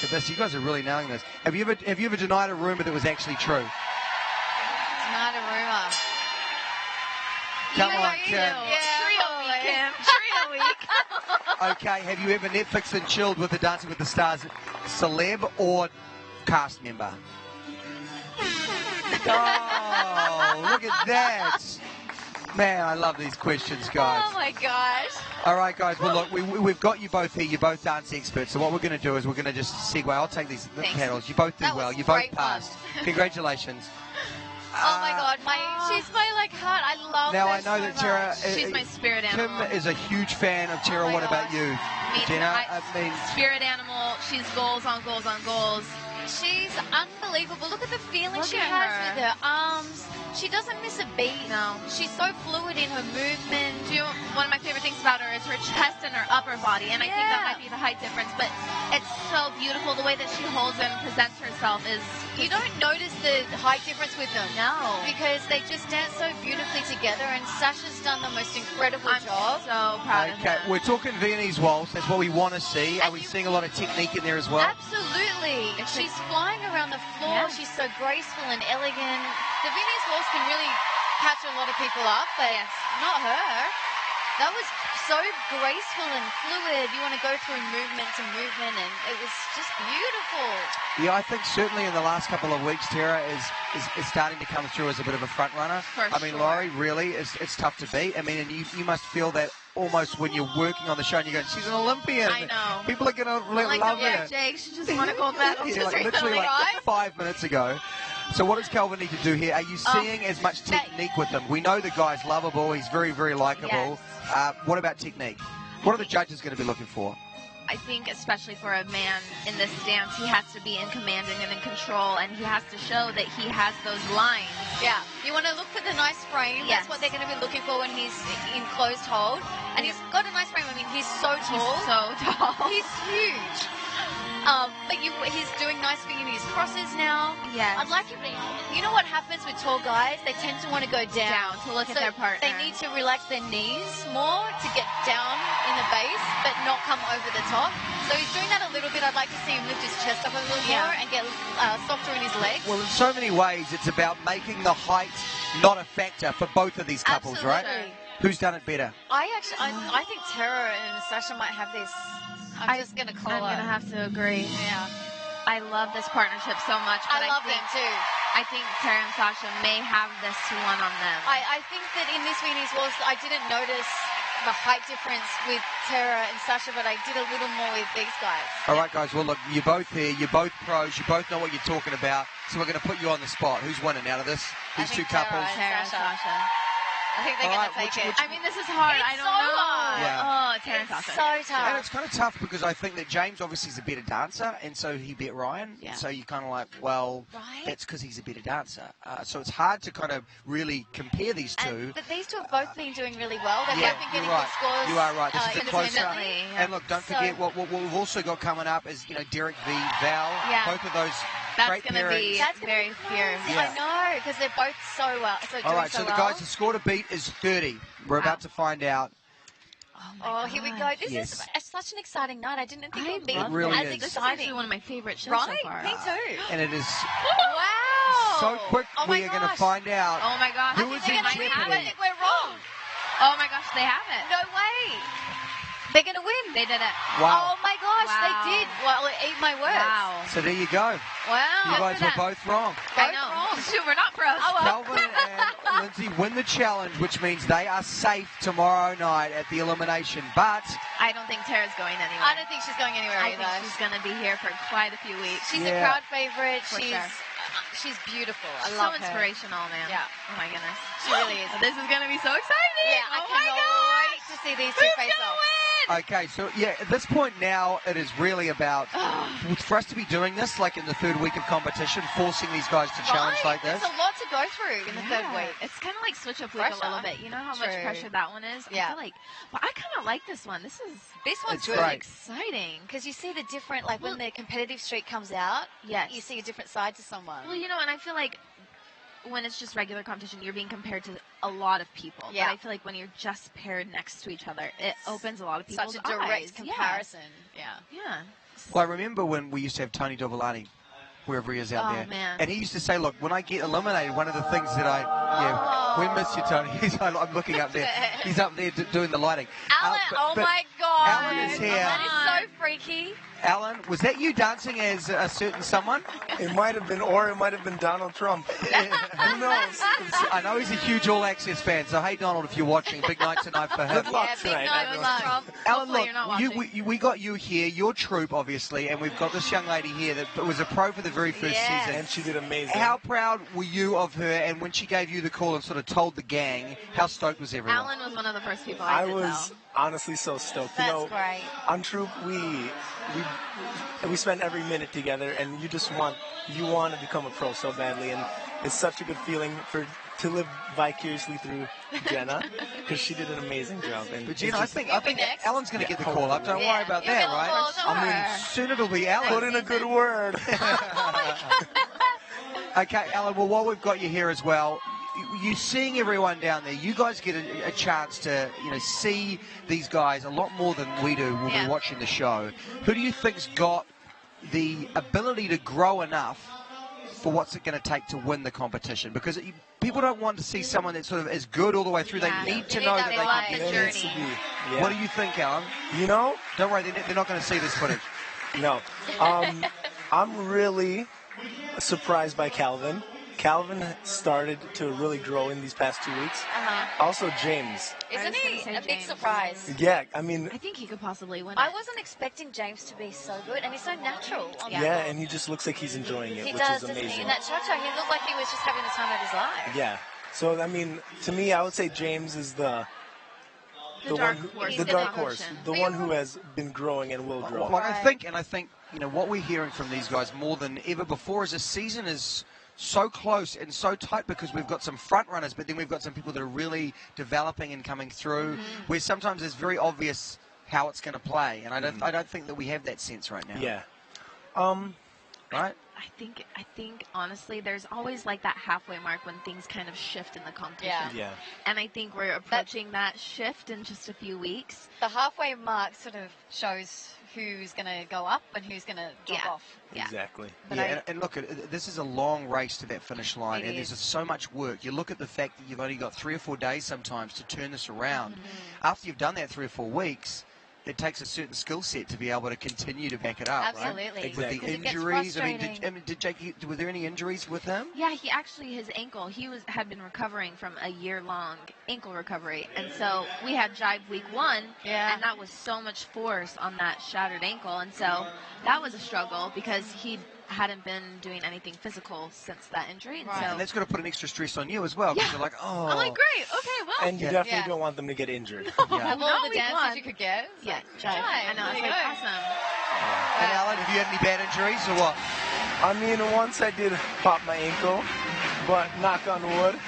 Look at this. You guys are really nailing this. Have you ever denied a rumor that was actually true? It's not a rumor. Come You on, know you Kim. do. Yeah, Trio probably. week, Kim. Trio week. Okay, have you ever Netflixed and chilled with the Dancing with the Stars celeb or cast member? Oh, look at that. Man, I love these questions, guys. Oh my gosh. All right, guys. Well, look, we've got you both here. You're both dance experts. So what we're going to do is we're going to just segue. I'll take these Thanks. paddles. You both did That well. was You both great fun. passed. Congratulations. Oh my God, she's my like heart. I love Now her I know so that Tara. much. She's my spirit Kim animal. is a huge fan of Tara. Oh my What about gosh. you, Me too. Jenna? I mean, Spirit animal. She's goals on goals on goals. She's unbelievable. Look at the feeling Look she at has her. with her arms. She doesn't miss a beat. No. She's so fluid in her movement. One of my favorite things about her is her chest and her upper body, and I think that Yeah. might be the height difference. But it's so beautiful the way that she holds and presents herself. Is You don't notice the height difference with them. no. Because they just dance so beautifully together, and Sasha's done the most incredible I'm job. so proud of okay, her. we're talking Viennese waltz. That's what we want to see. Are And we you- seeing a lot of technique in there as well? Absolutely. It's She's flying around the floor. Yeah. She's so graceful and elegant. The Viennese waltz can really catch a lot of people up, but Yes. not her. That was so graceful and fluid. You want to go through movement to movement, and it was just beautiful. Yeah, I think certainly in the last couple of weeks, Tara is starting to come through as a bit of a front runner. For I mean, sure. Laurie, really, it's tough to beat. I mean, and you must feel that almost when you're working on the show and you're going, she's an Olympian. I know. People are going to Like love the her. Jake, she just won a gold medal. Yeah, just like literally recently. like 5 minutes ago. So what does Calvin need to do here? Are you seeing as much technique with him? We know the guy's lovable. He's very, very likable. What about technique? What are the judges going to be looking for? I think especially for a man in this dance, he has to be in command and in control, and he has to show that he has those lines. Yeah. You want to look for the nice frame. Yes. That's what they're going to be looking for when he's in closed hold. And he's got a nice frame. I mean, he's so tall. He's so tall. He's huge. But he's doing nice Viennese crosses now. Yes. I'd like him to, you know what happens with tall guys? They tend to want to go down. To look at So their partner. They need to relax their knees more to get down in the base, but not come over the top. So he's doing that a little bit. I'd like to see him lift his chest up a little more and get softer in his legs. Well, in so many ways, it's about making the height not a factor for both of these couples, right? Absolutely. Who's done it better? I think Tara and Sasha might have this. I'm just going to call I'm her. going to have to agree. Yeah. I love this partnership so much. But I love think, them too. I think Tara and Sasha may have this one on them. I think that in this Viennese waltz, I didn't notice the height difference with Tara and Sasha, but I did a little more with these guys. All right, guys. Well, look, you're both here. You're both pros. You both know what you're talking about. So we're going to put you on the spot. Who's winning out of this? These two think Tara couples? and Tara and Sasha. I think they're All going to right, take it. I mean, this is hard. It's I don't so know. hard. Yeah. Oh, Tara and It's Sasha. so And tough. it's kind of tough because I think that James obviously is a better dancer, and so he beat Ryan. Yeah. So you're kind of like, well, Right. that's because he's a better dancer. So it's hard to kind of really compare these two. But these two have both been doing really well. They've Yeah, both been getting you're right. good scores. You are right. This is a closer. independently. And look, don't So- forget what we've also got coming up is Derek v. Val. Yeah. Both of those That's great going to pairings. be That's gonna very be fierce. crazy. Yeah. I know, because they're both so well. All right, so the guys, the score to beat is 30. We're about to find out. Oh, here we go. This Yes. is such an exciting night. I didn't think it would be It really as is. This is exciting. actually one of my favorite shows Right? so far. Me too. And it is Wow. so quick, Oh my we are going to gosh. find out Oh my gosh. who I is think in they're gonna win. I jeopardy. think we're wrong. Oh my gosh, they have it. No way. They're going to win. They did it. Wow. Oh my gosh, Wow. they did. Well, eat my words. Wow. So there you go. Wow. You guys for were them. both wrong. I Both know. wrong. Shoot, we're not pros. Oh, well. Calvin and Lindsay win the challenge, which means they are safe tomorrow night at the elimination. But I don't think Tara's going anywhere. I don't think she's going anywhere I either. think she's going to be here for quite a few weeks. She's Yeah. a crowd favorite. For She's sure. she's beautiful. I so love her. inspirational, man. Yeah. Oh my goodness. She really is. This is going to be so exciting. Yeah, I oh my cannot gosh. wait to see these Who's two face gonna off. win? Okay, so yeah, at this point now, it is really about for us to be doing this, like in the third week of competition, forcing these guys to challenge like this. There's a lot to go through in the third week. It's kind of like switch up week a little bit. You know how much True. pressure that one is? Yeah. I feel like, but I kind of like this one. This This one's It's good. great. exciting. Because you see the different, like when the competitive streak comes out, Yes. you see a different side to someone. Well, you know, and I feel like when it's just regular competition, you're being compared to a lot of people. Yeah. But I feel like when you're just paired next to each other, it opens a lot of people's Such a direct eyes. comparison. Yeah. Yeah. Well, I remember when we used to have Tony Dovolani, wherever he is out Oh, there, man. and he used to say, "Look, when I get eliminated, one of the things that we miss you, Tony." I'm looking up there. He's up there doing the lighting. Alan, But my God. Alan is here. That is so freaky. Alan, was that you dancing as a certain someone? It might have been, or it might have been Donald Trump. Who knows? I know he's a huge All Access fan, so hey, Donald, if you're watching, big night tonight for him. Good luck Yeah, big tonight. night everyone. with Trump. Alan, Hopefully look, you're not watching. we got you here, your troupe, obviously, and we've got this young lady here that was a pro for the very first Yes. season. And she did amazing. How proud were you of her, and when she gave you the call and sort of told the gang, how stoked was everyone? Alan was one of the first people I I did was tell. honestly so stoked. That's you know, great. on Troop, we spend every minute together, and you want to become a pro so badly, and it's such a good feeling to live vicariously through Jenna, because she did an amazing job. And But it's Gina, I just- think next. Alan's going to get the call up. Don't Yeah, worry about you'll that, get the right? call, don't I mean, worry. soon it'll be Alan. put in a good word. Okay, Alan, well, while we've got you here as well, you seeing everyone down there, you guys get a chance to, see these guys a lot more than we do when Yeah. we're watching the show. Who do you think's got the ability to grow enough for what's it going to take to win the competition? Because people don't want to see someone that sort of is good all the way through. Yeah. They need to They know need that that they light. can The get There there. needs to journey. be. Yeah. What do you think, Alan? You know, Don't worry, they're not going to see this footage. no. I'm really surprised by Calvin. Calvin started to really grow in these past 2 weeks. Also, James. Isn't was he gonna say a big James. surprise? Yeah, I mean, I think he could possibly win I it. wasn't expecting James to be so good, and he's so natural. On yeah, that. and he just looks like he's enjoying it, He which does, is doesn't he? amazing. In that cha-cha, he looked like he was just having the time of his life. Yeah. So I mean, to me, I would say James is the dark one, horse the of the dark horse, competition. the one who has been growing and will grow. Well, I think, what we're hearing from these guys more than ever before is this season is so close and so tight because we've got some front runners, but then we've got some people that are really developing and coming through. Where sometimes it's very obvious how it's going to play, and I don't think that we have that sense right now. Yeah. Right. I think honestly, there's always like that halfway mark when things kind of shift in the competition. Yeah. Yeah. And I think we're approaching that shift in just a few weeks. The halfway mark sort of shows who's going to go up and who's going to drop Yeah. off. Yeah. Exactly. But Yeah, and look, this is a long race to that finish line, It and there's is. so much work. You look at the fact that you've only got 3 or 4 days sometimes to turn this around. After you've done that 3 or 4 weeks, it takes a certain skill set to be able to continue to back it up, Absolutely. right? With Exactly. the 'Cause it gets injuries, frustrating. did Jake? Were there any injuries with him? Yeah, he actually, his ankle, had been recovering from a year-long ankle recovery. And so we had Jive week 1, Yeah. and that was so much force on that shattered ankle. And so that was a struggle because he hadn't been doing anything physical since that injury. And Right. so And that's going to put an extra stress on you as well, because Yeah. you're like, oh. I'm like, great, okay, well. And you Yeah. definitely Yeah. don't want them to get injured. Yeah. Of all Not the week dances one. you could get. it's Yeah, like, Jive. I know, there it's you like go. awesome. And Alan, have you had any bad injuries or what? I mean, once I did pop my ankle, but knock on wood,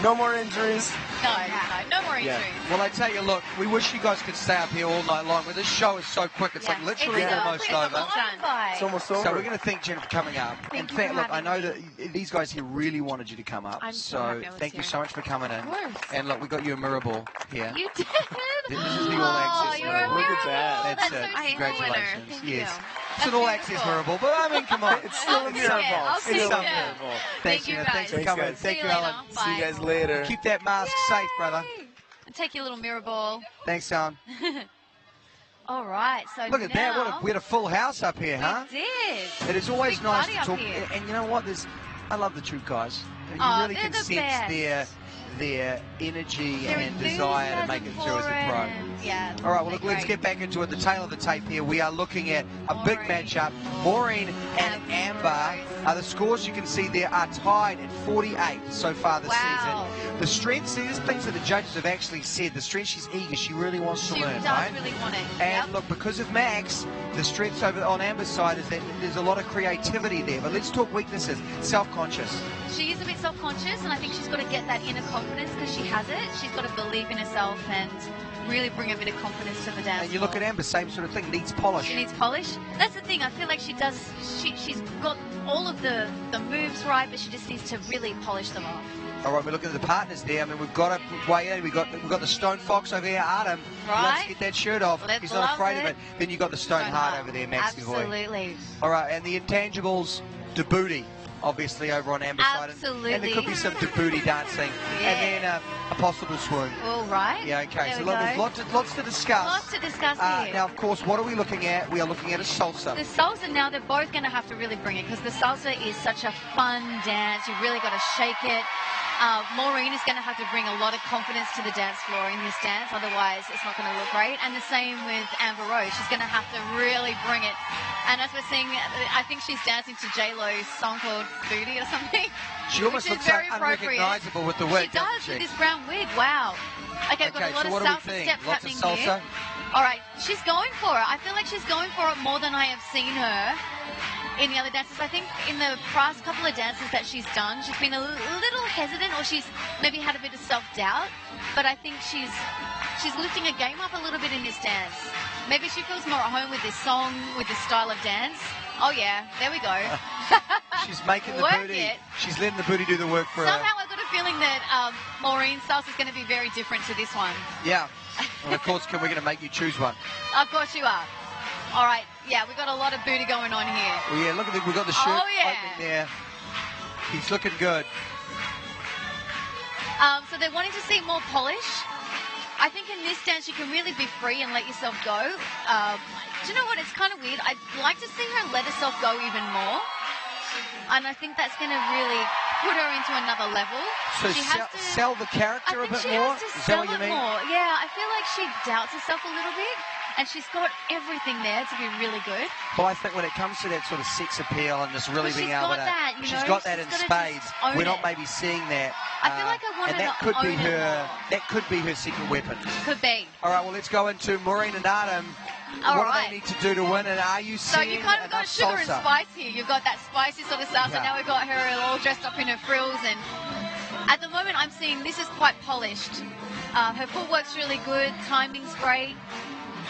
no more injuries. No more Yeah. injuries. Well, I tell you, look, we wish you guys could stay up here all night long, but this show is so quick. It's like Yeah. literally It's almost it's over. gone by. It's almost over. So we're going to thank Jen for coming up. In you fact, for look, I having know me. that these guys here really wanted you to come up. I'm so happy I was thank you here. so much for coming in. Of course. And look, we got you a mirror ball here. You did. This is the all access you're mirror a ball. Look at that. That's That's it. so I am a winner. Congratulations. Thank yes. you. It's an all access beautiful. mirror ball, but I mean, come on. It's still a I'll mirror take it. ball. I'll It's take still a it. mirror ball. Thanks, you, Gina. guys. Thanks for Thanks, coming. guys. Thank See you, you Alan. later. See you Bye. guys later. Keep that mask safe, brother. And take your little mirror ball. Thanks, Alan. All right. So Look at that. now We had a full house up here, huh? we did. It is always Big nice party to up talk. here. And you know what? I love the Troop guys. You Oh, really they're can the sense best. their energy Their and desire to make it through as a pro. enthusiasm for it. Yeah. All right, well, look, they're let's great. get back into it. The tail of the tape here. We are looking at a big Maureen. matchup. Maureen and Amber. The scores you can see there are tied at 48 so far this Wow. season. The strengths, there's things that the judges have actually said. The strength, she's eager. She really wants to She learn, does right? really want it. And Yep. look, because of Max, the strengths over on Amber's side is that there's a lot of creativity there. But let's talk weaknesses. Self-conscious. She is a bit self-conscious, and I think she's got to get that inner confidence because she has it. She's got to believe in herself and really bring a bit of confidence to the dance And you look at floor. Amber, same sort of thing, needs polish. She needs polish. That's the thing. I feel like she does. She's got all of the moves right, but she just needs to really polish them off. All right, we're looking at the partners there. I mean, we've got to weigh in. We've got the Stone Fox over here, Adam. Right. Let's get that shirt off. Let's He's not love afraid of it. it. Then you've got the Stone Heart over there, Max Devoy. Absolutely. All right, and the intangibles, Djibouti, obviously, over on Amber's side. Absolutely. And there could be some Djibouti dancing. Yeah. And then a possible swoon. All right. Yeah, okay. There So we look, there's go. lots to discuss. Lots to discuss here. Now, of course, what are we looking at? We are looking at a salsa. The salsa, now they're both going to have to really bring it because the salsa is such a fun dance. You've really got to shake it. Maureen is going to have to bring a lot of confidence to the dance floor in this dance, otherwise it's not going to look great. And the same with Amber Rose. She's going to have to really bring it. And as we're seeing, I think she's dancing to J-Lo's song called Booty or something. She almost which is looks very unrecognizable appropriate. with the wig, She does doesn't with she? this brown wig. Wow. Okay, we've got a lot so of what do we salsa think? steps Lots of happening salsa? here. All right, she's going for it. I feel like she's going for it more than I have seen her in the other dances. I think in the past couple of dances that she's done, she's been a little hesitant, or she's maybe had a bit of self-doubt. But I think she's lifting her game up a little bit in this dance. Maybe she feels more at home with this song, with this style of dance. Oh yeah, there we go. She's making the Work booty. it. She's letting the booty do the work for her. Somehow I've got a feeling that Maureen's salsa is going to be very different to this one. Yeah. And of course, we're going to make you choose one. Of course you are. All right, yeah, we've got a lot of booty going on here. Well, yeah, look at we've got the shirt Oh, yeah. opening there. He's looking good. So they're wanting to see more polish. I think in this dance you can really be free and let yourself go. Do you know what? It's kind of weird. I'd like to see her let herself go even more. And I think that's going to really put her into another level. So she has to sell the character I a think bit she more? has to Is that sell what you it mean? more. Yeah, I feel like she doubts herself a little bit. And she's got everything there to be really good. Well, I think when it comes to that sort of sex appeal and just really Well, being she's able got to... that, you she's know, got that in she's gotta spades. just own We're not it. maybe seeing that. I feel like I want and her that to could be own it her. more. That could be her secret weapon. Could be. All right, well, let's go into Maureen and Adam. All what right. do they need to do to win? And are you So seeing you kind of got enough sugar and salsa? spice here. You've got that spicy sort of salsa. Yeah. Now we've got her all dressed up in her frills. And at the moment I'm seeing this is quite polished. Her footwork's really good. Timing's great.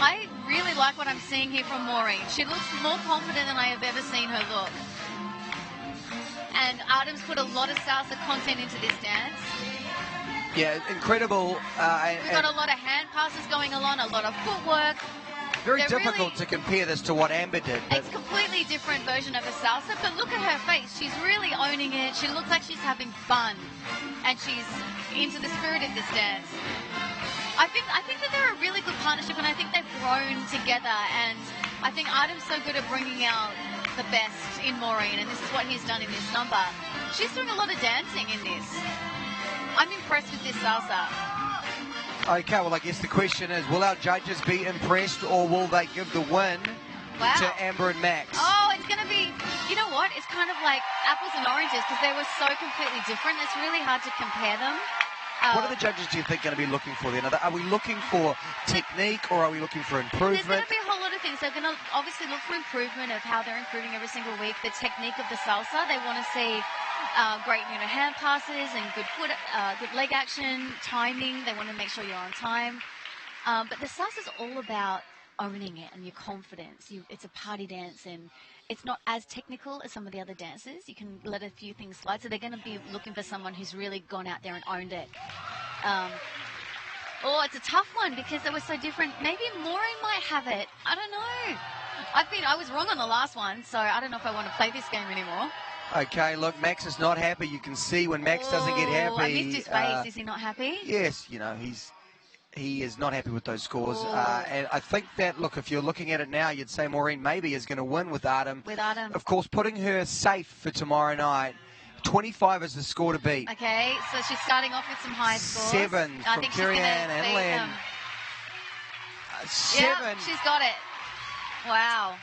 I really like what I'm seeing here from Maureen. She looks more confident than I have ever seen her look. And Adam's put a lot of salsa content into this dance. Yeah, incredible. We've got a lot of hand passes going along, a lot of footwork. Very they're difficult to compare this to what Amber did. But It's a completely different version of a salsa, but look at her face. She's really owning it. She looks like she's having fun, and she's into the spirit of this dance. I think that they're a really good partnership, and I think they've grown together. And I think Adam's so good at bringing out the best in Maureen, and this is what he's done in this number. She's doing a lot of dancing in this. I'm impressed with this salsa. okay, well, I guess the question is, will our judges be impressed, or will they give the win Wow. to Amber and Max? Oh, it's going to be, you know what? It's kind of like apples and oranges because they were so completely different. It's really hard to compare them. What are the judges, do you think, going to be looking for then? Are we looking for technique, or are we looking for There's going improvement? to be a whole lot of things. They're going to obviously look for improvement of how they're improving every single week. The technique of the salsa, they want to see great, hand passes and good good leg action, timing. They want to make sure you're on time. But the salsa is all about owning it and your confidence. It's a party dance, and it's not as technical as some of the other dances. You can let a few things slide. So they're going to be looking for someone who's really gone out there and owned it. It's a tough one because they were so different. Maybe Maureen might have it. I don't know. I was wrong on the last one, so I don't know if I want to play this game anymore. Okay, look, Max is not happy. You can see when Max doesn't get happy. I missed his face. Is he not happy? Yes, he is not happy with those scores. And I think that, look, if you're looking at it now, you'd say Maureen maybe is going to win with Adam. With Adam. Of course, putting her safe for tomorrow night. 25 is the score to beat. Okay, so she's starting off with some high scores. 7 I from think she's going Kiri-Ann to and beat Len. them. 7. Yeah, she's got it. Wow.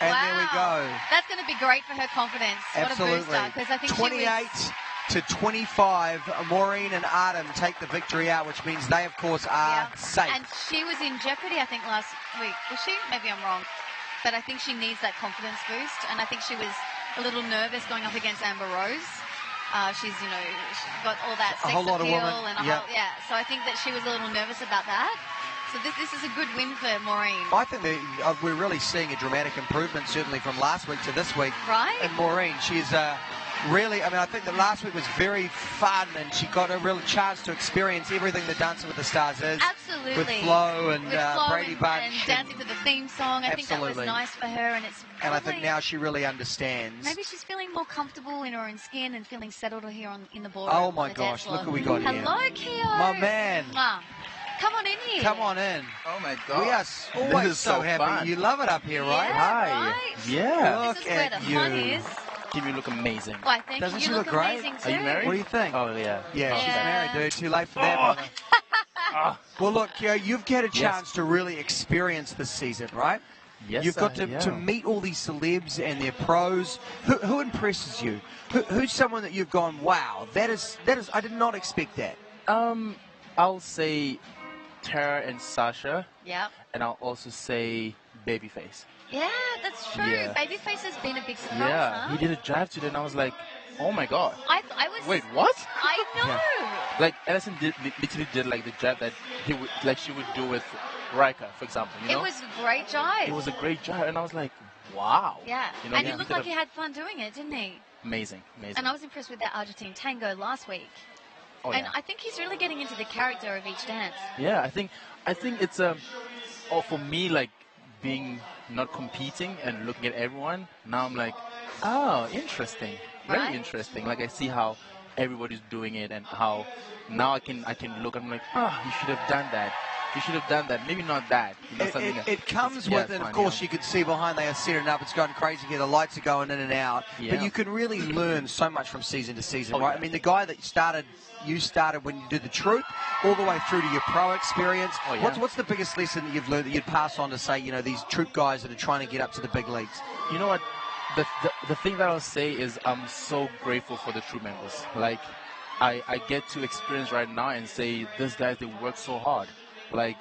And wow. there we go. That's going to be great for her confidence. Absolutely. What a booster. Because I think 28 to 25. Maureen and Artem take the victory out, which means they, of course, are safe. And she was in jeopardy, I think, last week. Was she? Maybe I'm wrong. But I think she needs that confidence boost. And I think she was a little nervous going up against Amber Rose. She's, she's got all that sex whole lot of appeal women. and so I think that she was a little nervous about that. So this is a good win for Maureen. I think we're really seeing a dramatic improvement, certainly from last week to this week. Right. And Maureen, she's really, I think that last week was very fun, and she got a real chance to experience everything that Dancing with the Stars is. Absolutely. With Flo and Brady Bunch. And dancing to the theme song. I think that was nice for her. And I think now she really understands. Maybe she's feeling more comfortable in her own skin and feeling settled here in the ballroom. Oh my gosh, look who we got here. Hello, Keo. My man. Come on in here. Come on in. Oh my God. We are always so happy. Fun. You love it up here, right? Yeah, right? Yeah. This is where the fun is. Kim, you look amazing. Why, thank Doesn't you. she You look look great? amazing too. Are you married? What do you think? Oh, yeah. Yeah, she's Yeah. married, dude. Too late for that, brother. Well, look, Keo, you've had a chance to really experience this season, right? Yes, You've got to meet all these celebs and their pros. Who impresses you? Who's someone that you've gone, wow, that is, I did not expect that. I'll say Tara and Sasha. Yep. And I'll also say Babyface. Yeah, that's true. Yeah. Babyface has been a big surprise, Yeah, huh? he did a drive today, and I was like, oh my God. I was. Wait, what? I know. Like, Alison literally did like the drive that she would do with Riker, for example. You know? It was a great jive. It was a great drive, and I was like, wow. Yeah. You know, And he looked like he had fun doing it, didn't he? Amazing. And I was impressed with that Argentine tango last week. Oh, and yeah. I think he's really getting into the character of each dance. Yeah, I think it's for me, like being not competing and looking at everyone. Now I'm like, oh, interesting, very interesting. Like I see how everybody's doing it and how now I can look. I'm like, you should have done that. You should have done that. Maybe not that. You know, it comes with it. Of course, you can see behind they are setting up. It's going crazy here. The lights are going in and out. Yeah. But you can really learn so much from season to season, right? Yeah. I mean, the guy that you started when you did the troop, all the way through to your pro experience. Oh, yeah. What's the biggest lesson that you've learned that you'd pass on to, say, these troop guys that are trying to get up to the big leagues? You know what? The thing that I'll say is I'm so grateful for the troop members. Like, I get to experience right now and say, these guys, they work so hard. Like,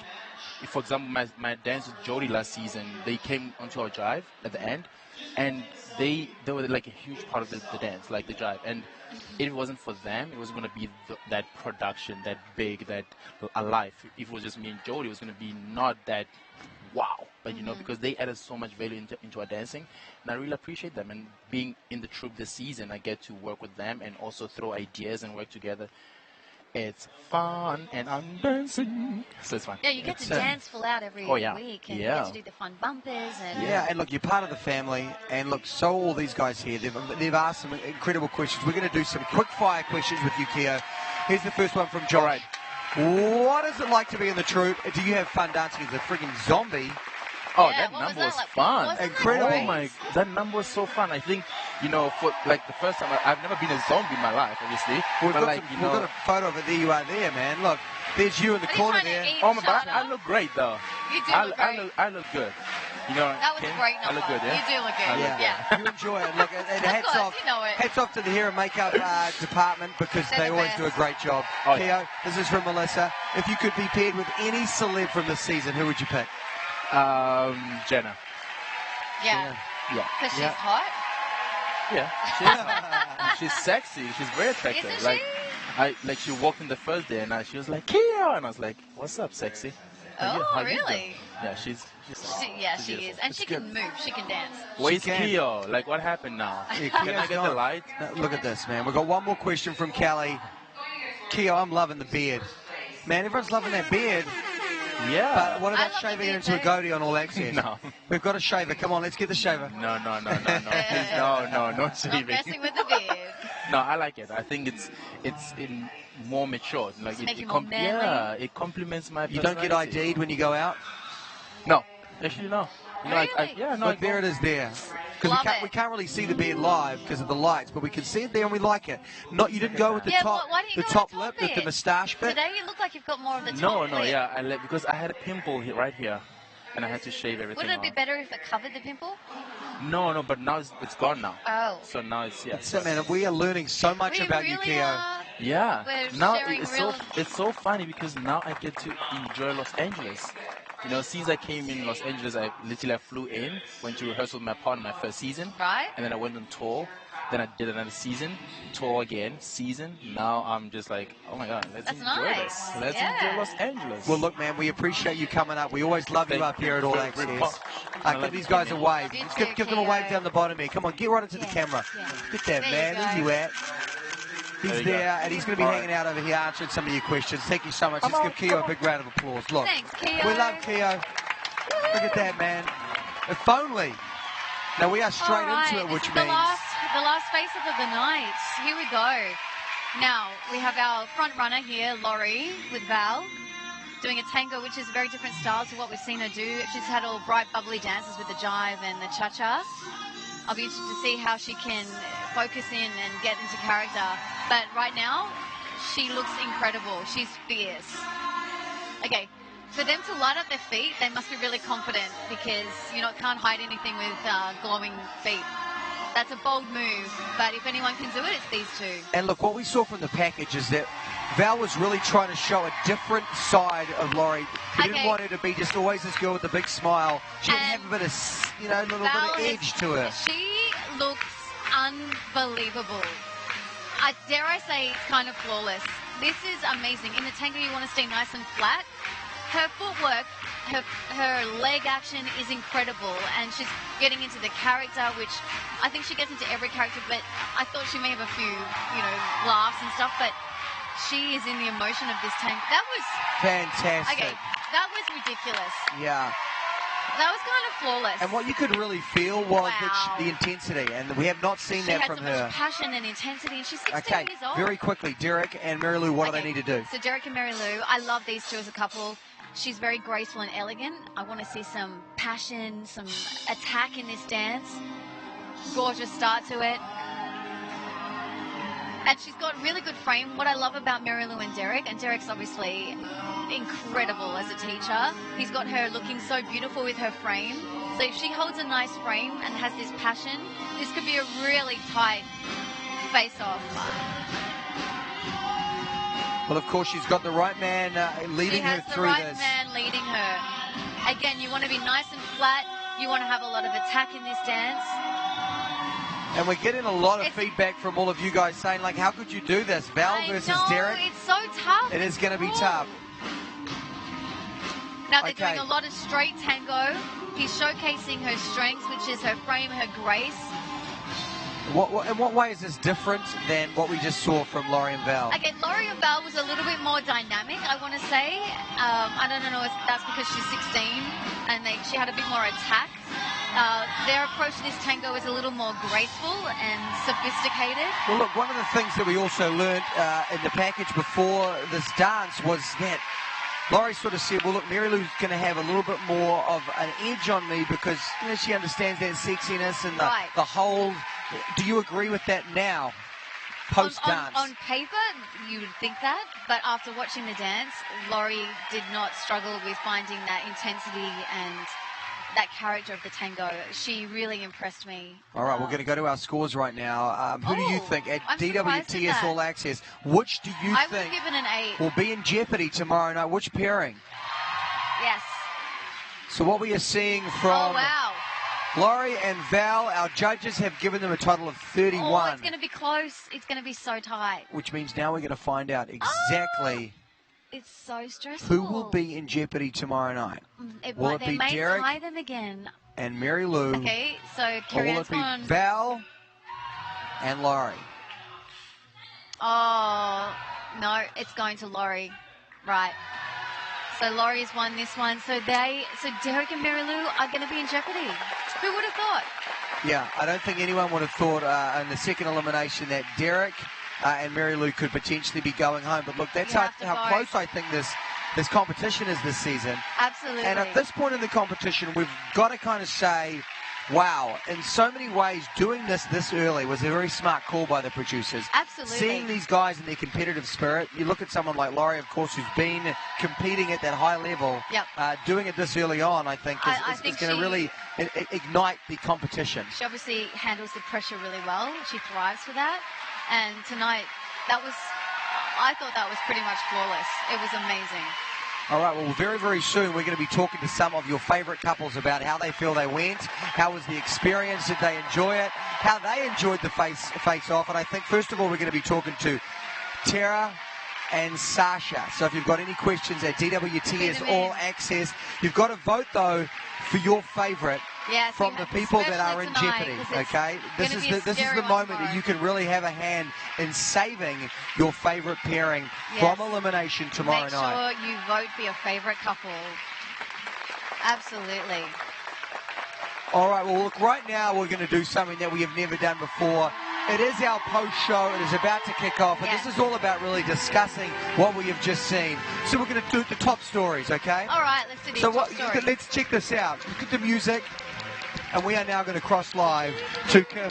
for example, my dance with Jody last season, they came onto our jive at the end, and they were like a huge part of the dance, like the jive. And if it wasn't for them, it was going to be that production, that big, that alive. If it was just me and Jody, it was going to be not that wow. But, because they added so much value into our dancing, and I really appreciate them. And being in the troupe this season, I get to work with them and also throw ideas and work together. It's fun, and I'm dancing. So it's fun. Yeah, you get to dance full out every week, and you get to do the fun bumpers. And and look, you're part of the family, and look, so all these guys here, they've asked some incredible questions. We're going to do some quick-fire questions with you, Keo. Here's the first one from Josh. Right. What is it like to be in the troupe? Do you have fun dancing as a friggin' zombie? Oh, that number was fun. Incredible. Oh my, that number was so fun. I think, for like the first time, I've never been a zombie in my life, obviously. We've but got a photo of it. There you are there, man. Look, there's you in the corner there. Oh my God, I look great though. You do look great. I look good. That was Kim, a great number. I look good, yeah? You do look good. Yeah. You enjoy it. Look, and hats off to the hair and makeup department, because they always do a great job. Oh, Keo, this is from Melissa. If you could be paired with any celeb from this season, who would you pick? Jenna. Yeah. Yeah. Because she's hot. Yeah, she is hot. She's sexy. She's very attractive. Isn't she? She walked in the first day and she was like, Keo, and I was like, what's up, sexy? Oh, really? Yeah, she's she is. And she can move. She can dance. Where's Keo? Like, what happened now? Can I get the light? Look at this, man. We've got one more question from Kelly. Keo, I'm loving the beard. Man, everyone's loving that beard. Yeah. But what about shaving it into a goatee on All Access? No. We've got a shaver. Come on, let's get the shaver. No. Please, no shaving. Not messing with the beard. No, I like it. I think it's more mature. Like it more manly. It complements my You don't get ID'd when you go out? No. Actually, no. You know, Really? yeah, no, Look, there it is there. Because Love it. we can't really see the beard live because of the lights, but we can see it there and we like it. Not, you didn't go with the Yeah, top, why don't you the go top with the lip, top with the bit? moustache bit. Today you look like you've got more of the No, top lip. yeah, because I had a pimple right here, and I had to shave everything Wouldn't it be off. better if it covered the pimple? No, but now it's gone now. Oh. So now it's, yeah. So, man, we are learning so much We about really you, Keo. are. Yeah. We're Now sharing it's it's so funny because now I get to enjoy Los Angeles. You know, since I came in Los Angeles, I literally flew in, went to rehearsal with my partner my first season. Right. And then I went on tour. Then I did another season, tour again, season. Now I'm just like, oh my God, let's That's enjoy nice. this. Let's Yeah. enjoy Los Angeles. Well, look, man, we appreciate you coming up. We always love you Thank up here at you All very Access. much. I Give love these you, guys a Kenny. wave. Love you Let's too, give them a wave Keo. down the bottom here. Come on, get right into the Yes, camera. yeah. Get that, There man. you Where go. you at? He's There you there, go. and he's going to be All hanging out over here answering some of your questions. Thank you so much. Come Let's on, give Keo a come big round of applause. Look, Thanks, Keo. we love Keo. Look at that, man. If only. Now we are straight All right, into it, which this is means the last face-off of the night. Here we go. Now, we have our front runner here, Laurie, with Val, doing a tango, which is a very different style to what we've seen her do. She's had all bright, bubbly dances with the jive and the cha-cha. I'll be interested to see how she can focus in and get into character. But right now, she looks incredible. She's fierce. Okay, for them to light up their feet, they must be really confident because you can't hide anything with glowing feet. That's a bold move, but if anyone can do it, it's these two. And look, what we saw from the package is that Val was really trying to show a different side of Laurie. He didn't Okay. want her to be just always this girl with the big smile. She had to have a bit of, a little bit of edge to her. She looks unbelievable. Dare I say, it's kind of flawless. This is amazing. In the tango, you want to stay nice and flat. Her footwork, her leg action is incredible, and she's getting into the character, which I think she gets into every character, but I thought she may have a few, laughs and stuff, but she is in the emotion of this tango. That was Fantastic. okay. That was ridiculous. Yeah. That was kind of flawless. And what you could really feel was Wow. that the intensity, and we have not seen She that had from so her. much passion and intensity, and she's 16 Okay, years old. very quickly, Derek and Mary Lou, what do they need to do? So Derek and Mary Lou, I love these two as a couple. She's very graceful and elegant. I want to see some passion, some attack in this dance. Gorgeous start to it. And she's got really good frame. What I love about Mary Lou and Derek's obviously incredible as a teacher. He's got her looking so beautiful with her frame. So if she holds a nice frame and has this passion, this could be a really tight face-off. Well, of course, she's got the right man leading She has her the through right this. man leading her. Again, you want to be nice and flat. You want to have a lot of attack in this dance. And we're getting a lot of It's- feedback from all of you guys saying, like, how could you do this? Val I versus know, Derek? it's so tough. It is going to be Ooh. tough. Now they're Okay. doing a lot of straight tango. He's showcasing her strengths, which is her frame, her grace. In what way is this different than what we just saw from Laurie and Val? Again, Laurie and Val was a little bit more dynamic, I want to say. I don't know if that's because she's 16 and she had a bit more attack. Their approach to this tango is a little more graceful and sophisticated. Well, look, one of the things that we also learned in the package before this dance was that Laurie sort of said, well, look, Mary Lou's going to have a little bit more of an edge on me because she understands that sexiness and the hold. Do you agree with that now, post-dance? On paper, you would think that, but after watching the dance, Laurie did not struggle with finding that intensity and that character of the tango. She really impressed me. All right, we're going to go to our scores right now. Who do you think at I'm surprised at DWTS that. All Access? Which do you I would think give it an 8. will be in jeopardy tomorrow night? Which pairing? Yes. So what we are seeing Oh, from wow. Laurie and Val, our judges have given them a total of 31. Oh, it's going to be close. It's going to be so tight. Which means now we're going to find out exactly It's so stressful. who will be in jeopardy tomorrow night. Will it they be may Derek tie them again. and Mary Lou? Okay, so Or will Carrie-Anne's it be gone. Val and Laurie? Oh, no, it's going to Laurie. Right. So Laurie's won this one. So Derek and Mary Lou are going to be in jeopardy. Who would have thought? Yeah, I don't think anyone would have thought in the second elimination that Derek and Mary Lou could potentially be going home. But look, that's You how have to close vote. I think this this competition is this season. Absolutely. And at this point in the competition, we've got to kind of say, wow, in so many ways, doing this early was a very smart call by the producers. Absolutely. Seeing these guys in their competitive spirit, you look at someone like Laurie, of course, who's been competing at that high level. Yep. Doing it this early on, I think, is going to really ignite the competition. She obviously handles the pressure really well. She thrives for that. And tonight, I thought that was pretty much flawless. It was amazing. All right, well, very, very soon we're going to be talking to some of your favourite couples about how they feel they went, how was the experience, did they enjoy it, how they enjoyed the face-off. And I think, first of all, we're going to be talking to Tara and Sasha. So if you've got any questions at DWT is All Access. You've got to vote, though, for your favourite. Yes, from the people that are in jeopardy, okay? This is the moment that you can really have a hand in saving your favourite pairing from elimination tomorrow night. Make sure you vote for your favourite couple. Absolutely. All right, well, look, right now we're going to do something that we have never done before. It is our post-show. It is about to kick off, and this is all about really discussing what we have just seen. So we're going to do the top stories, okay? All right, let's do the top stories. Let's check this out. Look at the music. And we are now going to cross live to Kim.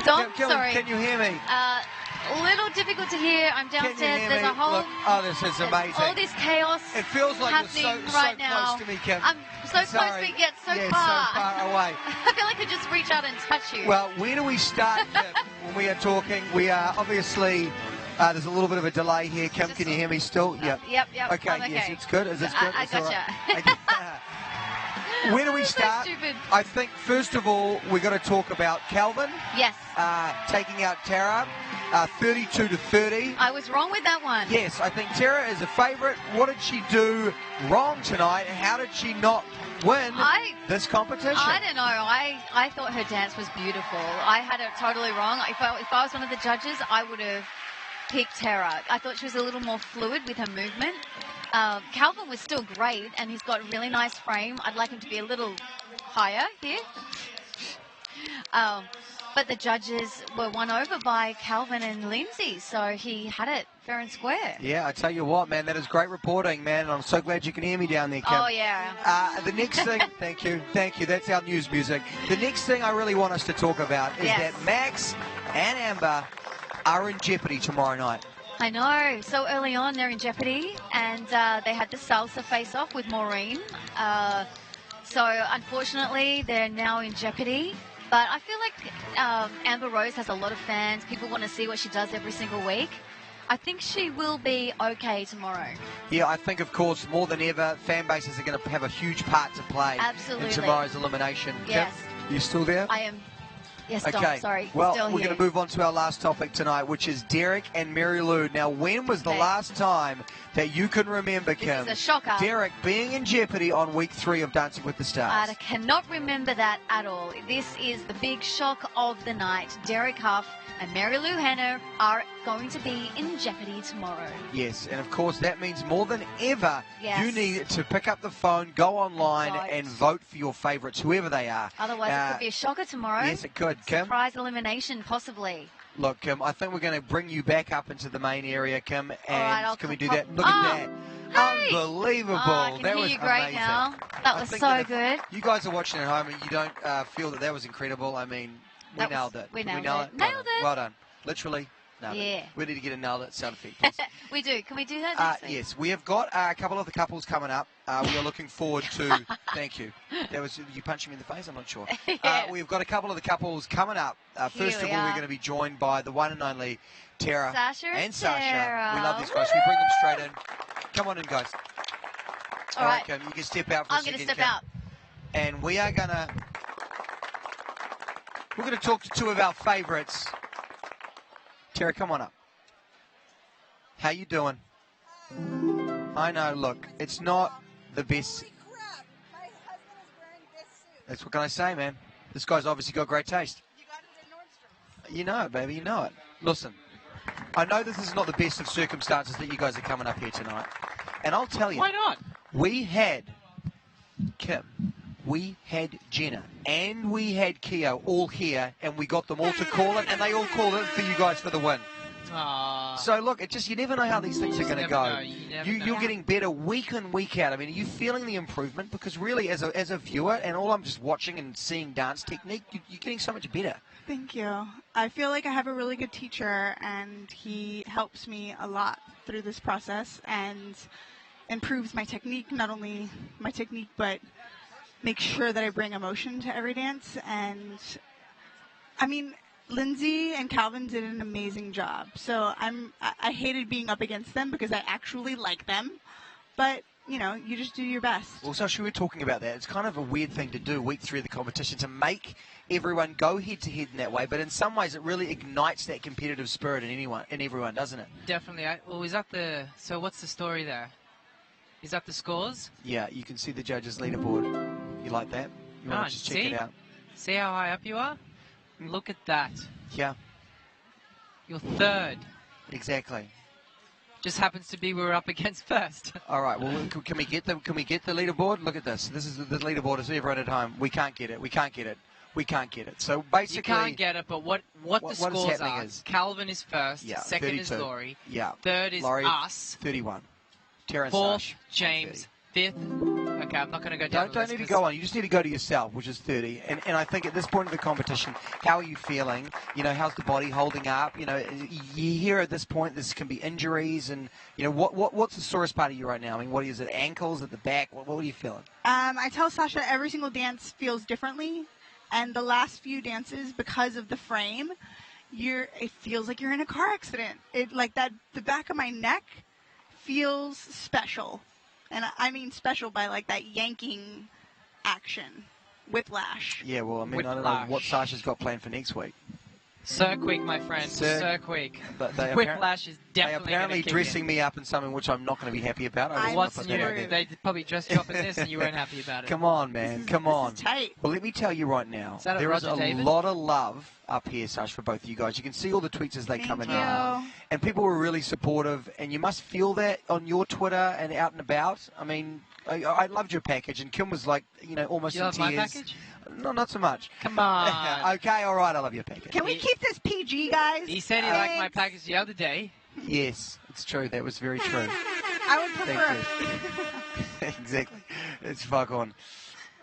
Dom, Kim, sorry. Can you hear me? A little difficult to hear. I'm downstairs. There's a whole... Look, this is amazing. All this chaos It feels like happening you're so right close now. to me, Kim. I'm so close, but yet so far. So far away. I feel like I just reach out and touch you. Well, where do we start, Kim, when we are talking? We are obviously... there's a little bit of a delay here. Kim, can you hear me still? Yep. Yep. Okay, yes, it's good. Is this good? I gotcha. Right. Where do we start? So stupid. I think, first of all, we've got to talk about Calvin. Yes. Taking out Tara, 32-30. I was wrong with that one. Yes, I think Tara is a favourite. What did she do wrong tonight, and how did she not win this competition? I don't know. I thought her dance was beautiful. I had it totally wrong. If I was one of the judges, I would have picked Tara. I thought she was a little more fluid with her movement. Calvin was still great, and he's got a really nice frame. I'd like him to be a little higher here. But the judges were won over by Calvin and Lindsay, so he had it fair and square. Yeah, I tell you what, man, that is great reporting, man, and I'm so glad you can hear me down there, Kim. Oh, yeah. The next thing, thank you, that's our news music. The next thing I really want us to talk about is that Max and Amber are in jeopardy tomorrow night. I know. So early on, they're in jeopardy, and they had the salsa face-off with Maureen. So unfortunately, they're now in jeopardy. But I feel like Amber Rose has a lot of fans. People want to see what she does every single week. I think she will be okay tomorrow. Yeah, I think, of course, more than ever, fan bases are going to have a huge part to play in tomorrow's elimination. Yes. Kim, you still there? I am. Yes, Dom, okay. sorry. Well, still we're going to move on to our last topic tonight, which is Derek and Mary Lou. Now, when was the last time that you can remember, Kim? This is a shocker. Derek being in jeopardy on week 3 of Dancing with the Stars. I cannot remember that at all. This is the big shock of the night. Derek Huff and Mary Lou Hanna are going to be in jeopardy tomorrow. Yes, and of course that means more than ever you need to pick up the phone, go online and vote for your favourites, whoever they are. Otherwise it could be a shocker tomorrow. Yes, it could, Kim. Surprise elimination, possibly. Look, Kim, I think we're going to bring you back up into the main area, Kim, and can we do that? Look at that. Unbelievable. I can that hear was you great amazing. now. That was so good. You guys are watching at home and you don't feel that was incredible. I mean, we nailed it. We nailed it. Nailed it. Well done. Literally. Nailed it. We need to get a nailed it sound effect. We do. Can we do that next week? Yes, we have got a couple of the couples coming up. We are looking forward to... Thank you. That was you punching me in the face? I'm not sure. We've got a couple of the couples coming up. First of all, we're going to be joined by the one and only Tara and Sasha. We love these guys. We bring them straight in. Come on in, guys. All right, Kim, you can step out for a second. I'm going to step out. And we are going to... We're going to talk to two of our favourites. Tara, come on up. How you doing? I know, look, it's not the best. That's what can I say, man. This guy's obviously got great taste. You got it at Nordstrom. You know it, baby, you know it. Listen, I know this is not the best of circumstances that you guys are coming up here tonight. And I'll tell you. Why not? We had Kim, we had Jenna, and we had Keo all here, and we got them all to call it, and they all called it for you guys for the win. Aww. So look, it just you never know how these things are going to go. You're know. getting better week in, week out. I mean, are you feeling the improvement? Because really, as a viewer, and all I'm just watching and seeing dance technique, you're getting so much better. Thank you. I feel like I have a really good teacher, and he helps me a lot through this process and improves my technique, not only my technique, but makes sure that I bring emotion to every dance. And I mean, Lindsay and Calvin did an amazing job. So I hated being up against them because I actually like them. But, you know, you just do your best. Well, Sasha, we were talking about that. It's kind of a weird thing to do week 3 of the competition, to make everyone go head-to-head in that way. But in some ways, it really ignites that competitive spirit in everyone, doesn't it? Definitely. Well, is that so what's the story there? Is that the scores? Yeah, you can see the judges' leaderboard. You like that? You want to just check it out? See how high up you are? Look at that. Yeah. You're third. Exactly. Just happens to be we're up against first. All right. Well, can we get the leaderboard? Look at this. This is the leaderboard. Is everyone at home? We can't get it. We can't get it. We can't get it. So basically, you can't get it. But what the scores are? Is, Calvin is first. Yeah, second 32. is Laurie. Yeah. Third is Laurie, us. 31. Terrence. Fourth, James. Fifth. Okay, I'm not going to go down. Don't need to go on. You just need to go to yourself, which is 30. And I think at this point of the competition, how are you feeling? You know, how's the body holding up? You know, you hear at this point this can be injuries, and you know what's the sorest part of you right now? I mean, what is it? Ankles at the back? What are you feeling? I tell Sasha every single dance feels differently, and the last few dances, because of the frame, it feels like you're in a car accident. The back of my neck feels special. And I mean special by like that yanking action. Whiplash. Yeah, well, I mean, I don't know what Sasha's got planned for next week. So quick, my friend. So quick. Whiplash is definitely apparently dressing me up in something which I'm not going to be happy about. What's new? They probably dressed you up in this and you weren't happy about it. Come on, man. Come on. This is tight. Well, let me tell you right now. There is a lot of love up here, Sash, for both of you guys. You can see all the tweets as they come in. And people were really supportive. And you must feel that on your Twitter and out and about. I mean, I loved your package. And Kim was like, you know, almost in tears. You love my package? No, not so much. Come on. Okay, all right, I love your package. Can we keep this PG, guys? He said he liked my package the other day. Yes, it's true. That was very true. I would prefer. Exactly. It's fuck on.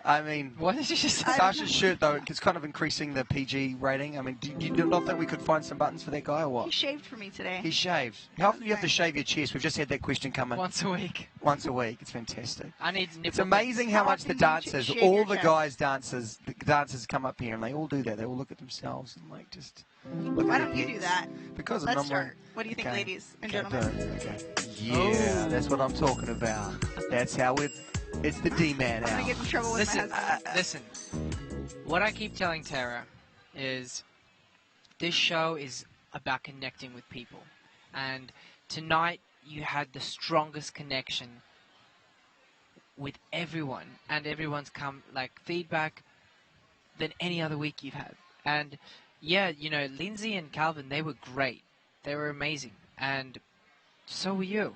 I mean, what did you just say? Sasha's shirt, though, it's kind of increasing the PG rating. I mean, do you not think we could find some buttons for that guy or what? He shaved for me today. He shaved. How often do you have to shave your chest? We've just had that question come in. Once a week. Once a week. It's fantastic. I need nipple. It's amazing how much the dancers, all the guys dancers, the dancers come up here and they all do that. They all look at themselves and like just look Why at don't you do that? Because Let's I'm start. What do you think, ladies and gentlemen? Okay. Yeah, that's what I'm talking about. That's how it's the D-man out. I'm going to get in trouble with my husband. Listen, what I keep telling Tara is this show is about connecting with people. And tonight you had the strongest connection with everyone. And everyone's come, like, feedback than any other week you've had. And, yeah, you know, Lindsay and Calvin, they were great. They were amazing. And so were you.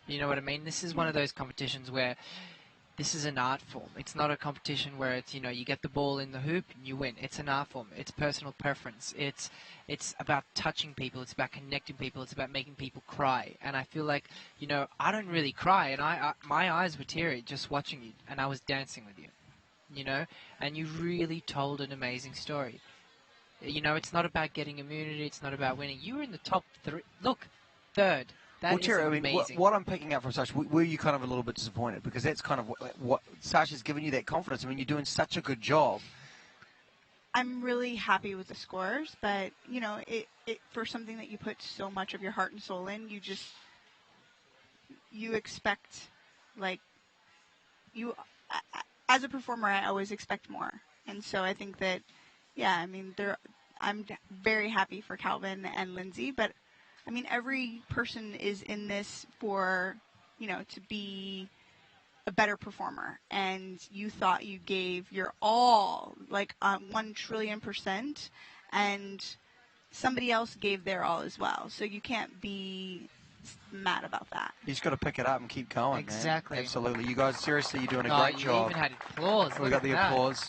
You know what I mean? This is one of those competitions where this is an art form. It's not a competition where it's, you know, you get the ball in the hoop and you win. It's an art form. It's personal preference. It's about touching people. It's about connecting people. It's about making people cry. And I feel like, you know, I don't really cry. And my eyes were teary just watching you. And I was dancing with you, you know. And you really told an amazing story. You know, it's not about getting immunity. It's not about winning. You were in the top 3. Look, third. That is Terry, amazing. I mean, what I'm picking up from Sasha, were you kind of a little bit disappointed? Because that's kind of what Sasha's given you that confidence. I mean, you're doing such a good job. I'm really happy with the scores, but, you know, it for something that you put so much of your heart and soul in, you expect, like, as a performer, I always expect more. And so I think that, yeah, I mean, I'm very happy for Calvin and Lindsay, but I mean, every person is in this for, you know, to be a better performer. And you thought you gave your all, like 1,000,000,000%, and somebody else gave their all as well. So you can't be mad about that. You just got to pick it up and keep going. Exactly. Man. Absolutely. You guys, seriously, you're doing a great job. You even had applause. We got the applause.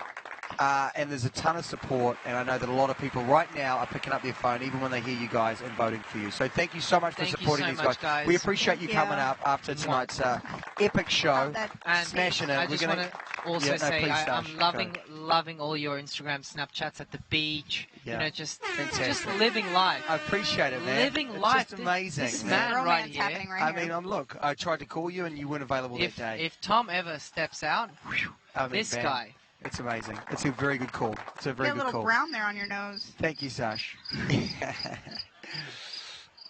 and there's a ton of support, and I know that a lot of people right now are picking up their phone even when they hear you guys and voting for you. So thank you so much for supporting these guys. We appreciate you coming up after tonight's epic show, smashing it. I just want to also say I'm loving all your Instagram Snapchats at the beach. Yeah. You know, just living life. I appreciate it, man. Living life. It's just amazing. This man right here. I mean, look, I tried to call you and you weren't available that day. If Tom ever steps out, this guy. It's amazing. It's a very good call. It's a very good call. A little brown there on your nose. Thank you, Sash.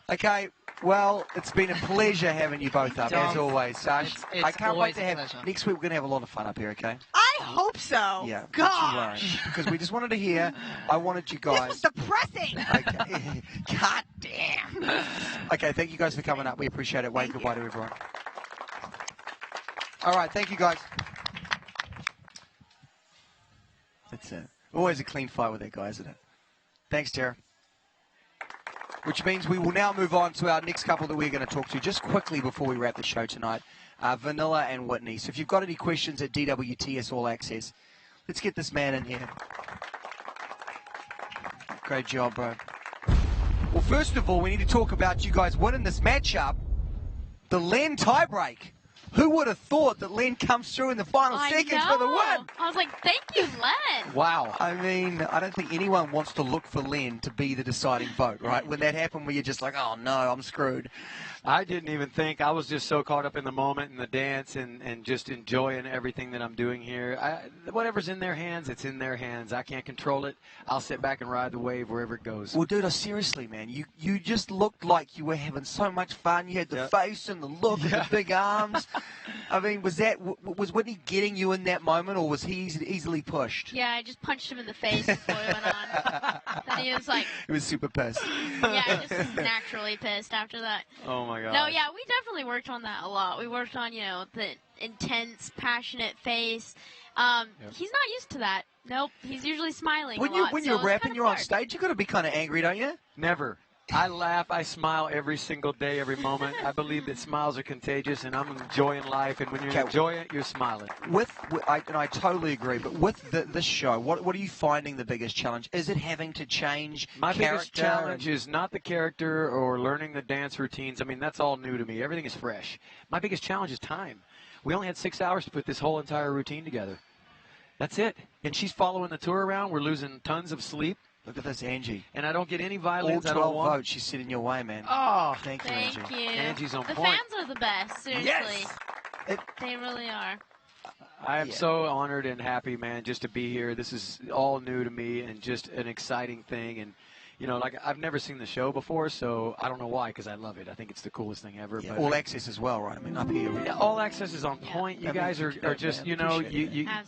Okay, well, it's been a pleasure having you both up, as always, Sash. I can't wait to have... Next week, we're going to have a lot of fun up here, okay? I hope so. Yeah. Gosh. Because we just wanted to hear... I wanted you guys... This was depressing. Okay. God damn. Okay, thank you guys for coming up. We appreciate it. Wave goodbye to everyone. All right, thank you, guys. That's it. Always a clean fight with that guy, isn't it? Thanks, Tara. Which means we will now move on to our next couple that we're going to talk to just quickly before we wrap the show tonight. Vanilla and Whitney. So if you've got any questions at DWTS All Access, let's get this man in here. Great job, bro. Well, first of all, we need to talk about you guys winning this matchup. The Len tiebreak. Who would have thought that Len comes through in the final seconds for the win? I was like, thank you, Len. Wow. I mean, I don't think anyone wants to look for Len to be the deciding vote, right? When that happened, where you're just like, oh, no, I'm screwed. I didn't even think. I was just so caught up in the moment and the dance and just enjoying everything that I'm doing here. Whatever's in their hands, it's in their hands. I can't control it. I'll sit back and ride the wave wherever it goes. Well, dude, seriously, man, you just looked like you were having so much fun. You had the face and the look and the big arms. I mean, was Whitney getting you in that moment, or was he easily pushed? Yeah, I just punched him in the face before we went on. Then he was like... He was super pissed. Yeah, just naturally pissed after that. Oh, my God. No, yeah, we definitely worked on that a lot. We worked on, the intense, passionate face. He's not used to that. Nope, he's usually smiling When a lot. When you're rapping, you're on stage, you got to be kind of angry, don't you? Never. I laugh, I smile every single day, every moment. I believe that smiles are contagious, and I'm enjoying life. And when you enjoy it, you're smiling. I totally agree. But with this show, what are you finding the biggest challenge? Is it having to change My character? biggest challenge is not the character or learning the dance routines. I mean, that's all new to me. Everything is fresh. My biggest challenge is time. We only had 6 hours to put this whole entire routine together. That's it. And she's following the tour around. We're losing tons of sleep. Look at this, Angie. And I don't get any violins. All 12 votes. She's sitting your way, man. Oh, thank you, Thank Angie. you. Angie's on the point. fans are the best, seriously. Yes. They really are. I am so honored and happy, man, just to be here. This is all new to me and just an exciting thing. And, I've never seen the show before, so I don't know why, because I love it. I think it's the coolest thing ever. Yeah, All Access as well, right? I mean, up here. All Access is on point. You guys are just,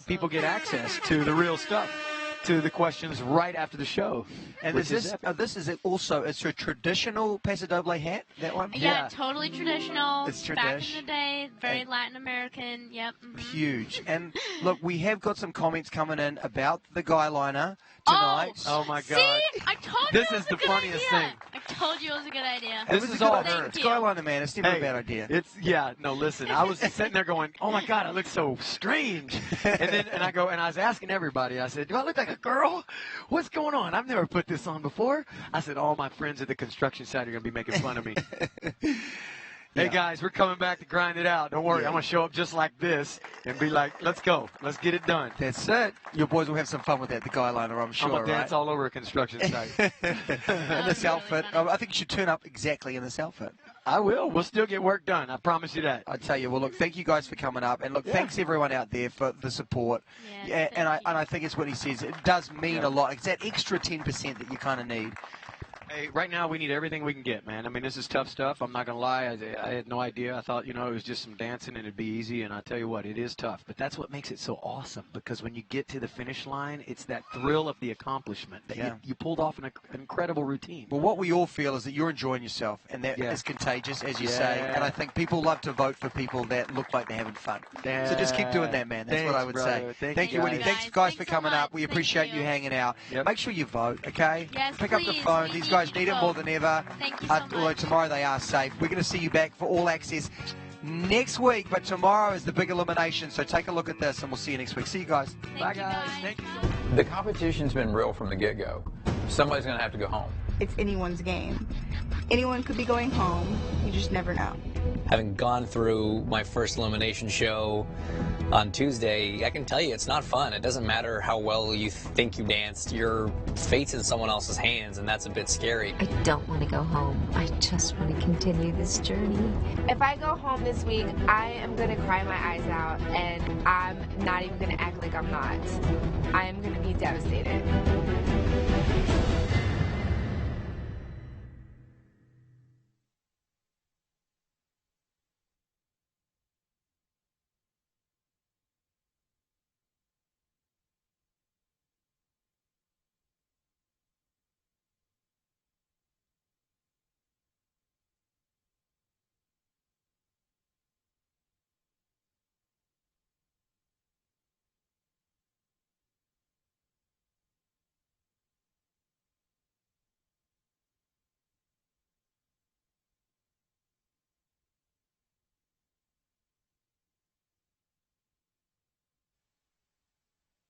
people get access to the real stuff. To the questions right after the show. And this is also it's a traditional Paso Doble hat, that one? Yeah, totally traditional. It's back in the day, very Latin American. Yep. Huge. And look, we have got some comments coming in about the guy liner tonight. Oh my God. See, I told you this is the good funniest idea. thing. I told you it was a good idea. This is all her. It's guy liner, man. It's never a bad idea. Listen, I was sitting there going, oh my God, I look so strange. And I was asking everybody, I said, do I look like a girl? What's going on? I've never put this on before. I said, all my friends at the construction site are going to be making fun of me. Hey, guys, we're coming back to grind it out. Don't worry. I'm going to show up just like this and be like, let's go. Let's get it done. That's it. Your boys will have some fun with that, the guy liner, I'm sure, I'm going to dance all over a construction site. In this outfit. I think you should turn up exactly in this outfit. I will. We'll still get work done. I promise you that. I tell you. Well, look, thank you guys for coming up, and look, thanks everyone out there for the support. And I think it's what he says. It does mean a lot. It's that extra 10% that you kind of need. Hey, right now we need everything we can get, man. I mean, this is tough stuff. I'm not going to lie. I had no idea. I thought, it was just some dancing and it'd be easy. And I tell you what, it is tough. But that's what makes it so awesome, because when you get to the finish line, it's that thrill of the accomplishment that you pulled off an incredible routine. Well, what we all feel is that you're enjoying yourself, and that is contagious, as you say. And I think people love to vote for people that look like they're having fun. So just keep doing that, man. That's what I would say. Thank you, Winnie. Thanks, guys, for coming up. We appreciate you hanging out. Make sure you vote, okay? Yes, Pick up the phone. These guys need it more than ever. Thank you so much. Although tomorrow they are safe. We're going to see you back for All Access next week, but tomorrow is the big elimination. So take a look at this, and we'll see you next week. See you guys. Bye, guys. Thank you. The competition's been real from the get-go. Somebody's going to have to go home. It's anyone's game. Anyone could be going home. You just never know. Having gone through my first elimination show on Tuesday, I can tell you it's not fun. It doesn't matter how well you think you danced. Your fate's in someone else's hands, and that's a bit scary. I don't want to go home. I just want to continue this journey. If I go home this week, I am going to cry my eyes out, and I'm not even going to act like I'm not. I am going to be devastated.